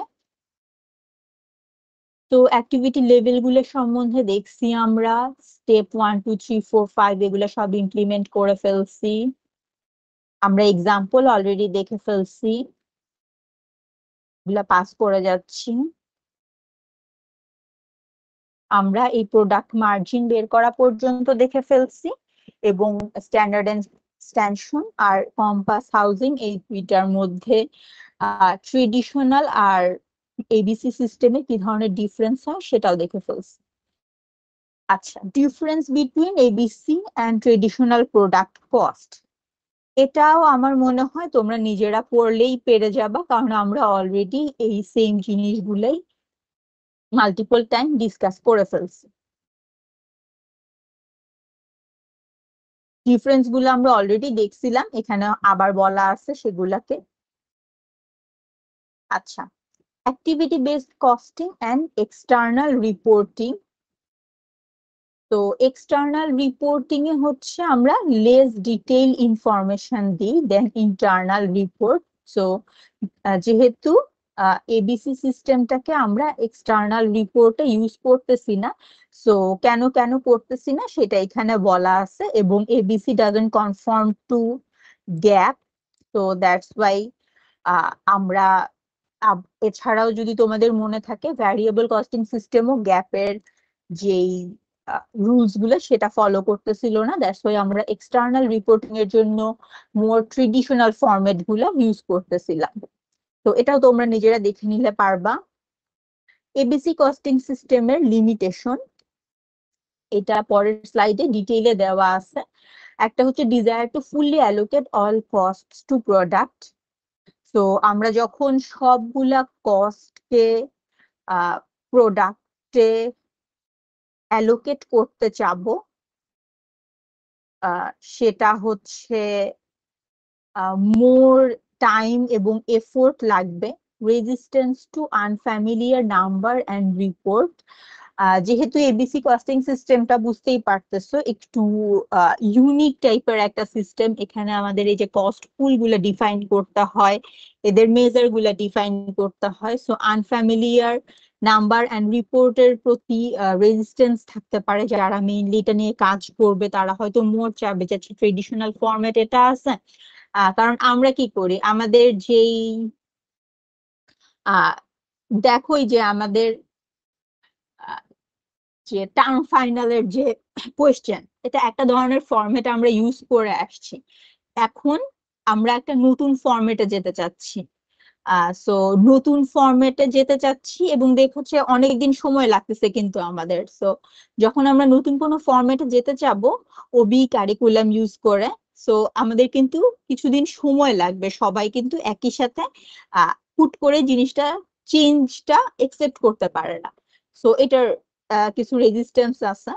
তো অ্যাক্টিভিটি লেভেল গুলো সম্বন্ধে দেখছি আমরা। স্টেপ 1 2 3 4 5 এগুলো সব ইমপ্লিমেন্ট করে ফেলছি। আমরা এক্সাম্পল অলরেডি দেখে ফেলছি, এগুলা পাস করে যাচ্ছি। আমরা এই প্রোডাক্ট মার্জিন বের করা পর্যন্ত দেখে ফেলছি, এবং স্ট্যান্ডার্ড এক্সটেনশন আর কম্পাস হাউজিং এই দুইটার মধ্যে ট্রেডিশনাল আর এবিসি সিস্টেমে কি ধরনের ডিফারেন্স হয় সেটাও দেখে ফেলছি। আচ্ছা, difference between ABC and traditional product cost, এটাও আমার মনে হয় তোমরা নিজেরা পড়লেই পেরে যাবা, কারণ আমরা অলরেডি এই সেম জিনিসগুলাই মাল্টিপল টাইম ডিসকাস করে ফেলছি। ডিফারেন্স গুলো আমরা অলরেডি দেখছিলাম, এখানে আবার বলা আছে সেগুলাকে। আচ্ছা, activity based costing and external reporting. তো এক্সটার্নাল রিপোর্টিং এ হচ্ছে আমরা লেস ডিটেইল ইনফরমেশন দিই দেন ইন্টারনাল রিপোর্ট। সো যেহেতু এবিসি সিস্টেমটাকে আমরা এক্সটার্নাল রিপোর্টে ইউজ করতেছি না, সো কেন কেন করতেছি না সেটা এখানে বলা আছে, এবং ABC doesn't conform to GAAP, so that's why আমরা এছাড়াও যদি তোমাদের মনে থাকে ভ্যারিয়েবল কস্টিং সিস্টেমও গ্যাপের যেই রুলস গুলো সেটা ফলো করতেছিল না, দ্যাটস ওয়াই আমরা এক্সটার্নাল রিপোর্টিং এর জন্য মোর ট্রেডিশনাল ফরম্যাট গুলো ইউজ করতেছিলাম। তো এটাও তোমরা নিজেরা দেখে নিলে পারবা। এবিসি কস্টিং সিস্টেমের লিমিটেশন এটা পরের স্লাইডে ডিটেইলে দেওয়া আছে। একটা হচ্ছে desire to fully allocate all costs to product. তো আমরা যখন সবগুলা কস্টকে প্রোডাক্টে অ্যালোকেট করতে চাবো, সেটা হচ্ছে মোর টাইম এবং এফোর্ট লাগবে। Resistance to unfamiliar number and report, যেহেতু এবিসি কস্টিং সিস্টেমটা বুঝতেই পারতেছো একটু ইউনিক টাইপের একটা সিস্টেম। এখানে আমাদের এই যে কস্ট পুল গুলো ডিফাইন করতে হয়, এদের মেজার গুলা ডিফাইন করতে হয়। সো আনফ্যামিলিয়ার নাম্বার অ্যান্ড রিপোর্টের প্রতি রেজিস্ট্যান্স থাকতে পারে, যারা মেইনলি এটা নিয়ে কাজ করবে তারা হয়তো মোর চাবে যে ট্রেডিশনাল ফরম্যাট এটা আছে। কারণ আমরা কি করি, আমাদের যেই দেখোই যে আমাদের যে টার্ম ফাইনালের যে কোয়েশ্চেন, এটা একটা ধরনের ফরম্যাট আমরা ইউজ করে আসছি। এখন আমরা একটা নতুন ফরম্যাটে যেতে চাচ্ছি। সো নতুন ফরম্যাটে যেতে চাচ্ছি এবং দেখছি অনেকদিন সময় লাগতেছে কিন্তু আমাদের। সো যখন আমরা নতুন কোনো ফরম্যাটে যেতে চাবো ওবি কারিকুলাম ইউজ করে, সো আমাদের কিন্তু কিছুদিন সময় লাগবে, সবাই কিন্তু একই সাথে হুট করে জিনিসটা চেঞ্জটা একসেপ্ট করতে পারে না। সো এটার কিছু রেজিস্ট্যান্স আছে।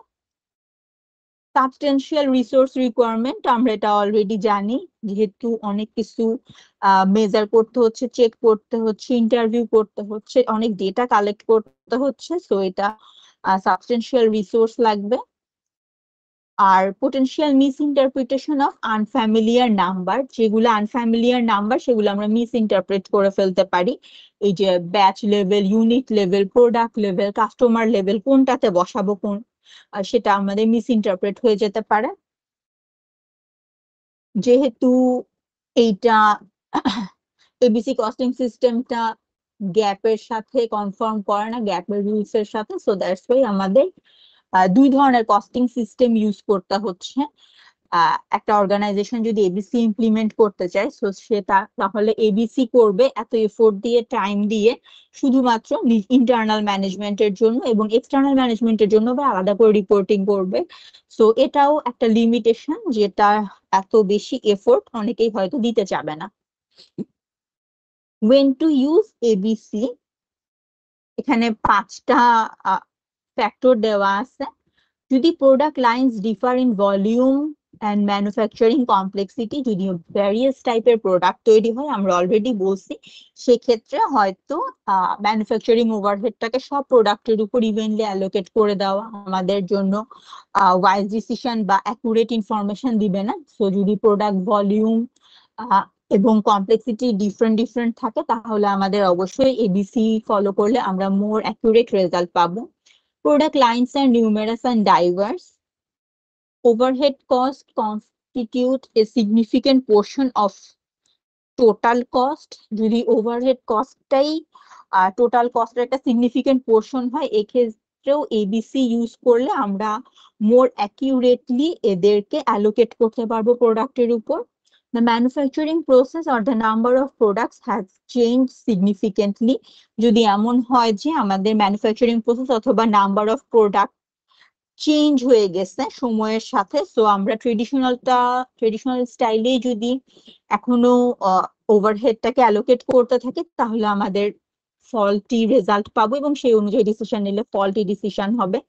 সাবস্টেন্সিয়াল রিসোর্স রিকোয়ারমেন্ট, আমরা এটা অলরেডি জানি, যেহেতু অনেক কিছু মেজার করতে হচ্ছে, চেক করতে হচ্ছে, ইন্টারভিউ করতে হচ্ছে, অনেক ডেটা কালেক্ট করতে হচ্ছে, সো এটা সাবস্টেন্সিয়াল রিসোর্স লাগবে। আর potential misinterpretation of unfamiliar number, যেগুলো আনফ্যামিলিয়ার নাম্বার সেগুলো আমরা মিস ইন্টারপ্রেট করে ফেলতে পারি। এই যে batch level, unit level, product level, customer level, কোনটাতে বসাবো কোন সেটা আমাদের মিস ইন্টারপ্রেট হয়ে যেতে পারে। যেহেতু এইটা এবিসি কস্টিং সিস্টেমটা গ্যাপের সাথে কনফার্ম করে না, গ্যাপের রুলস এর সাথে, সো দ্যাটস ওয়াই আমাদের দুই ধরনের কস্টিং সিস্টেম ইউজ করতে হচ্ছে। একটা অর্গানাইজেশন যদি এবিসি ইমপ্লিমেন্ট করতে চায়, সো সেটা তাহলে এবিসি করবে এত এফোর্ট দিয়ে, টাইম দিয়ে, শুধুমাত্র ইন্টারনাল ম্যানেজমেন্টের জন্য, এবং এক্সটার্নাল ম্যানেজমেন্টের জন্য বা আলাদা করে রিপোর্টিং করবে। সো এটাও একটা লিমিটেশন, যেটা এত বেশি এফোর্ট অনেকেই হয়তো দিতে চাবে না। when to use ABC, এখানে 5টা ফ্যাক্টর দেওয়া আছে। যদি product lines differ in volume and manufacturing complexity, যদি ভ্যারিয়াস টাইপের প্রোডাক্ট তৈরি হয়, আমরা অলরেডি বলছি সেক্ষেত্রে হয়তো ম্যানুফ্যাকচারিং ওভারহেডটাকে সব প্রোডাক্টের উপর ইভেনলি অ্যালোকেট করে দেওয়া আমাদের জন্য ওয়াইজ ডিসিশন বা অ্যাকুরেট ইনফরমেশন দিবে না। সো যদি প্রোডাক্ট ভলিউম এবং কমপ্লেক্সিটি ডিফারেন্ট থাকে তাহলে আমাদের অবশ্যই এবিসি ফলো করলে আমরা মোর অ্যাকুরেট রেজাল্ট পাবো। Product lines are numerous and diverse. Overhead costs constitute a significant portion of total cost. যদি overhead costটাই total cost একটা significant portion হয়, এক্ষেত্রেও ABC ইউজ করলে আমরা more accurately এদেরকে allocate করতে পারবো প্রোডাক্টের উপর। The manufacturing process or the number of products has changed significantly. যদি এমন হয় যে আমাদের ম্যানুফ্যাকচারিং প্রসেস অথবা নাম্বার অফ প্রোডাক্ট চেঞ্জ হয়ে গেছে সময়ের সাথে, সো আমরা ট্রেডিশনাল স্টাইলেই যদি এখনো ওভারহেডটাকে অ্যালোকেট করতে থাকি তাহলে আমাদের ফল্টি রেজাল্ট পাবো এবং সেই অনুযায়ী ডিসিশন নিলে ফল্টি ডিসিশন হবে।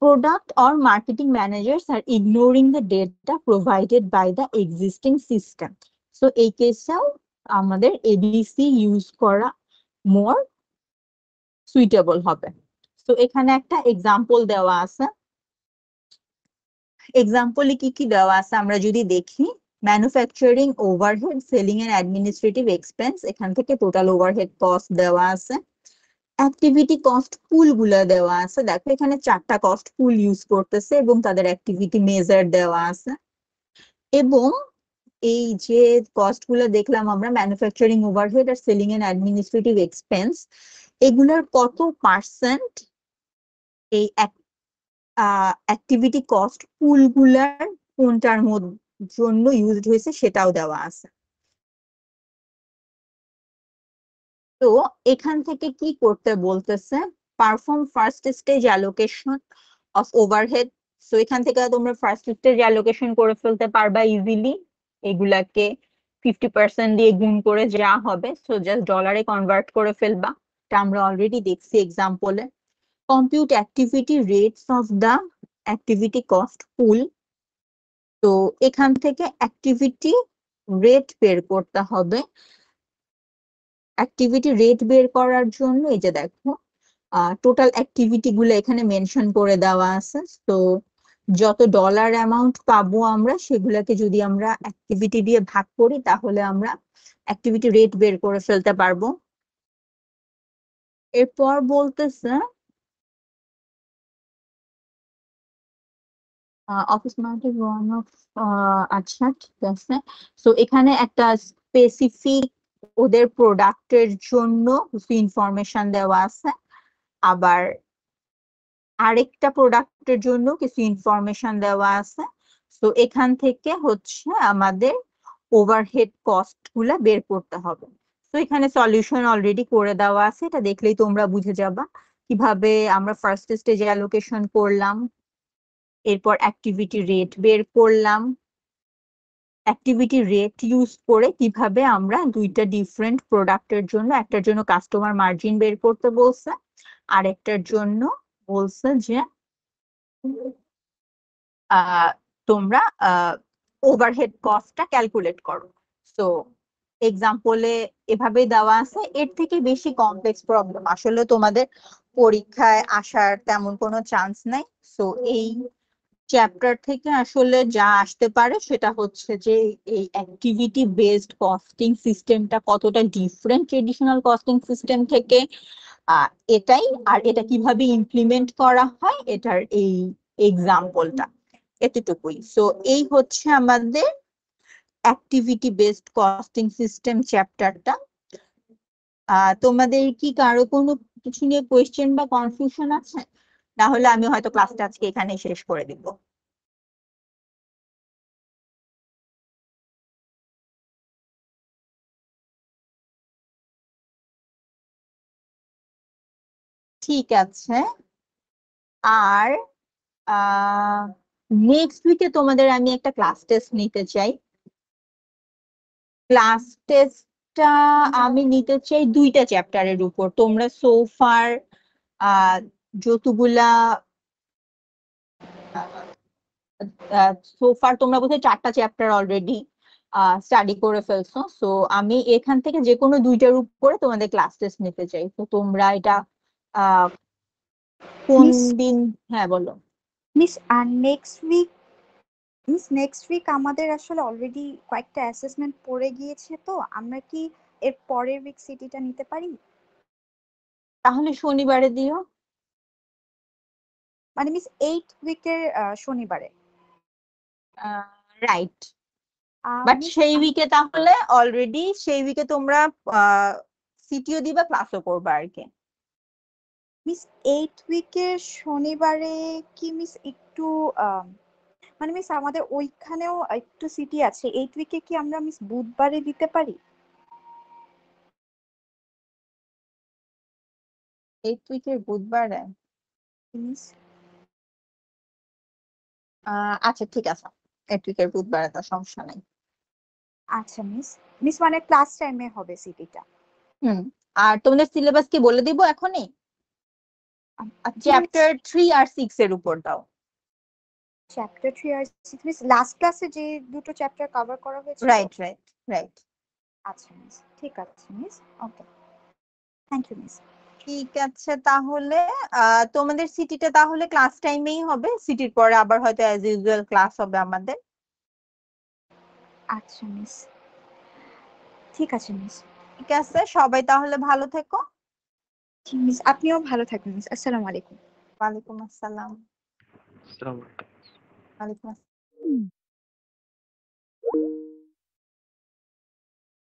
Product or marketing managers are ignoring the data provided by the existing system. So এই কেসেও আমাদের এবিসি ইউজ করা মোর সুইটেবল হবে। তো এখানে একটা এক্সাম্পল দেওয়া আছে। এক্সাম্পলে কি কি দেওয়া আছে আমরা যদি দেখি, manufacturing overhead, selling and administrative expense, এখান থেকে টোটাল ওভারহেড কস্ট দেওয়া আছে। অ্যাক্টিভিটি কস্ট পুল গুলা দেওয়া আছে। দেখো এখানে 4টা কস্ট পুল ইউজ করতেছে এবং তাদের অ্যাক্টিভিটি মেজার দেওয়া আছে। এবং এই যে কস্ট গুলো দেখলাম আমরা, ম্যানুফ্যাকচারিং ওভারহেড আর সেলিং এন্ড অ্যাডমিনিস্ট্রেটিভ এক্সপেন্স, এগুলোর কত পার্সেন্ট এই অ্যাক্টিভিটি কস্ট পুল গুলার কোনটার জন্য ইউজড হয়েছে সেটাও দেওয়া আছে। তো এখান থেকে কি করতে বলতেছে, perform first stage allocation of overhead. So এখান থেকে তোমরা ফার্স্ট স্টেজ অ্যালোকেশন করে ফেলতে পারবা ইজিলি। এগুলাকে 50% দিয়ে গুণ করে যা হবে, সো জাস্ট ডলারে কনভার্ট করে ফেলবা। এটা আমরা অলরেডি দেখছি এক্সাম্পলে। Compute activity rates of the activity cost pool. তো এখান থেকে অ্যাক্টিভিটি রেট বের করতে হবে। অ্যাক্টিভিটি রেট বের করার জন্য এই যে দেখো টোটাল অ্যাক্টিভিটি গুলো এখানে মেনশন করে দেওয়া আছে। তো যত ডলার অ্যামাউন্ট পাবো আমরা সেগুলাকে যদি আমরা অ্যাক্টিভিটি দিয়ে ভাগ করি তাহলে আমরা অ্যাক্টিভিটি রেট বের করে ফেলতে পারবো। এরপর বলতেছে অফিস মার্কেট ওয়ান অফ, আচ্ছা ঠিক আছে। সো এখানে একটা স্পেসিফিক ওদের প্রোডাক্টের জন্য কিছু ইনফরমেশন দেওয়া আছে, আবার আরেকটা প্রোডাক্টের জন্য কিছু ইনফরমেশন দেওয়া আছে। তো এখান থেকে হচ্ছে আমাদের ওভারহেড কস্ট গুলা বের করতে হবে। তো এখানে সলিউশন অলরেডি করে দেওয়া আছে, এটা দেখলেই তোমরা বুঝে যাবা কিভাবে আমরা ফার্স্ট স্টেজে অ্যালোকেশন করলাম, এরপর অ্যাক্টিভিটি রেট বের করলাম, অ্যাক্টিভিটি রেট ইউজ করে কিভাবে আমরা দুইটা ডিফারেন্ট প্রোডাক্টের জন্য, একটার জন্য কাস্টমার মার্জিন বের করতে বলছে আর একটার জন্য বলছে যে তোমরা ওভারহেড কস্টটা ক্যালকুলেট করো। সো এক্সাম্পলে এভাবে দেওয়া আছে। এর থেকে বেশি কমপ্লেক্স প্রবলেম আসলে তোমাদের পরীক্ষায় আসার তেমন কোনো চান্স নাই। সো এই চ্যাপ্টার থেকে আসলে যা আসতে পারে সেটা হচ্ছে যে এই অ্যাক্টিভিটি বেসড কস্টিং সিস্টেমটা কতটা ডিফারেন্ট ট্রেডিশনাল কস্টিং সিস্টেম থেকে, এটাই, আর এটা কিভাবে ইমপ্লিমেন্ট করা হয় এটার এই এক্সাম্পলটা, এতটুকুই। সো এই হচ্ছে আমাদের অ্যাক্টিভিটি বেসড কস্টিং সিস্টেম চ্যাপ্টারটা। তোমাদের কি কারো কোনো কিছু নিয়ে কোয়েশ্চেন বা কনফিউশন আছে? তাহলে আমি হয়তো ক্লাসটা আজকে এখানেই শেষ করে দিব। ঠিক আছে। আর নেক্সট উইকে তোমাদের আমি একটা ক্লাস টেস্ট নিতে চাই। ক্লাস টেস্ট টা আমি নিতে চাই 2টা চ্যাপ্টারের উপর। তোমরা সোফার যতগুলা সোফার তোমরা বোধহয় 4টা চ্যাপ্টার অলরেডি স্টাডি করে ফেলছো। সো আমি এখান থেকে যে কোনো 2টার উপরে তোমাদের ক্লাস টেস্ট নিতে চাই। তো তোমরা এটা আহ কোন মিস দিন? হ্যাঁ বলো। মিস আর নেক্সট উইক আমাদের আসলে অলরেডি কয়েকটা অ্যাসেসমেন্ট পড়ে গিয়েছে, তো আমরা কি এর পরের উইক সিটিটা নিতে পারি? তাহলে শনিবারে দিও। মানে মিস 8 উইকের শনিবারে। রাইট, বাট মিস সেই উইকে তাহলে অলরেডি সেই উইকে তোমরা সিটিও দিবা, ক্লাসও করবা আর কি। মিস 8 উইকের শনিবারে কি মিস একটু মানে মিস আমাদের ওইখানেও একটু সিটি আছে। 8 উইকে কি আমরা মিস বুধবারে দিতে পারি? 8 উইকের বুধবারে? মিস আচ্ছা ঠিক আছে, 8 উইকের বুধবারে তো সমস্যা নাই। আচ্ছা মিস মানে ক্লাস টাইমে হবে সিটিটা? হুম, আর তোমাদের সিলেবাস কি বলে দিব এখনই? চ্যাপ্টার 3 আর 6 এর উপর দাও। চ্যাপ্টার 3 আর 6 মিস লাস্ট ক্লাসে যে দুটো চ্যাপ্টার কভার করা হয়েছে। Right right right. আচ্ছা মিস, ঠিক আছে miss. Okay, thank you miss. ঠিক আছে, তাহলে তোমাদের সিটিটা তাহলে ক্লাস টাইমেই হবে, সিটির পরে আবার হয়তো অ্যাজ ইউজুয়াল ক্লাস হবে আমাদের। আচ্ছা মিস, ঠিক আছে মিস। ঠিক আছে, সবাই তাহলে ভালো থেকো। মিস আপনিও ভালো থাকবেন মিস। আসসালামু আলাইকুম। ওয়ালাইকুম আসসালাম। আসসালামু আলাইকুম। ওয়ালাইকুম আসসালাম।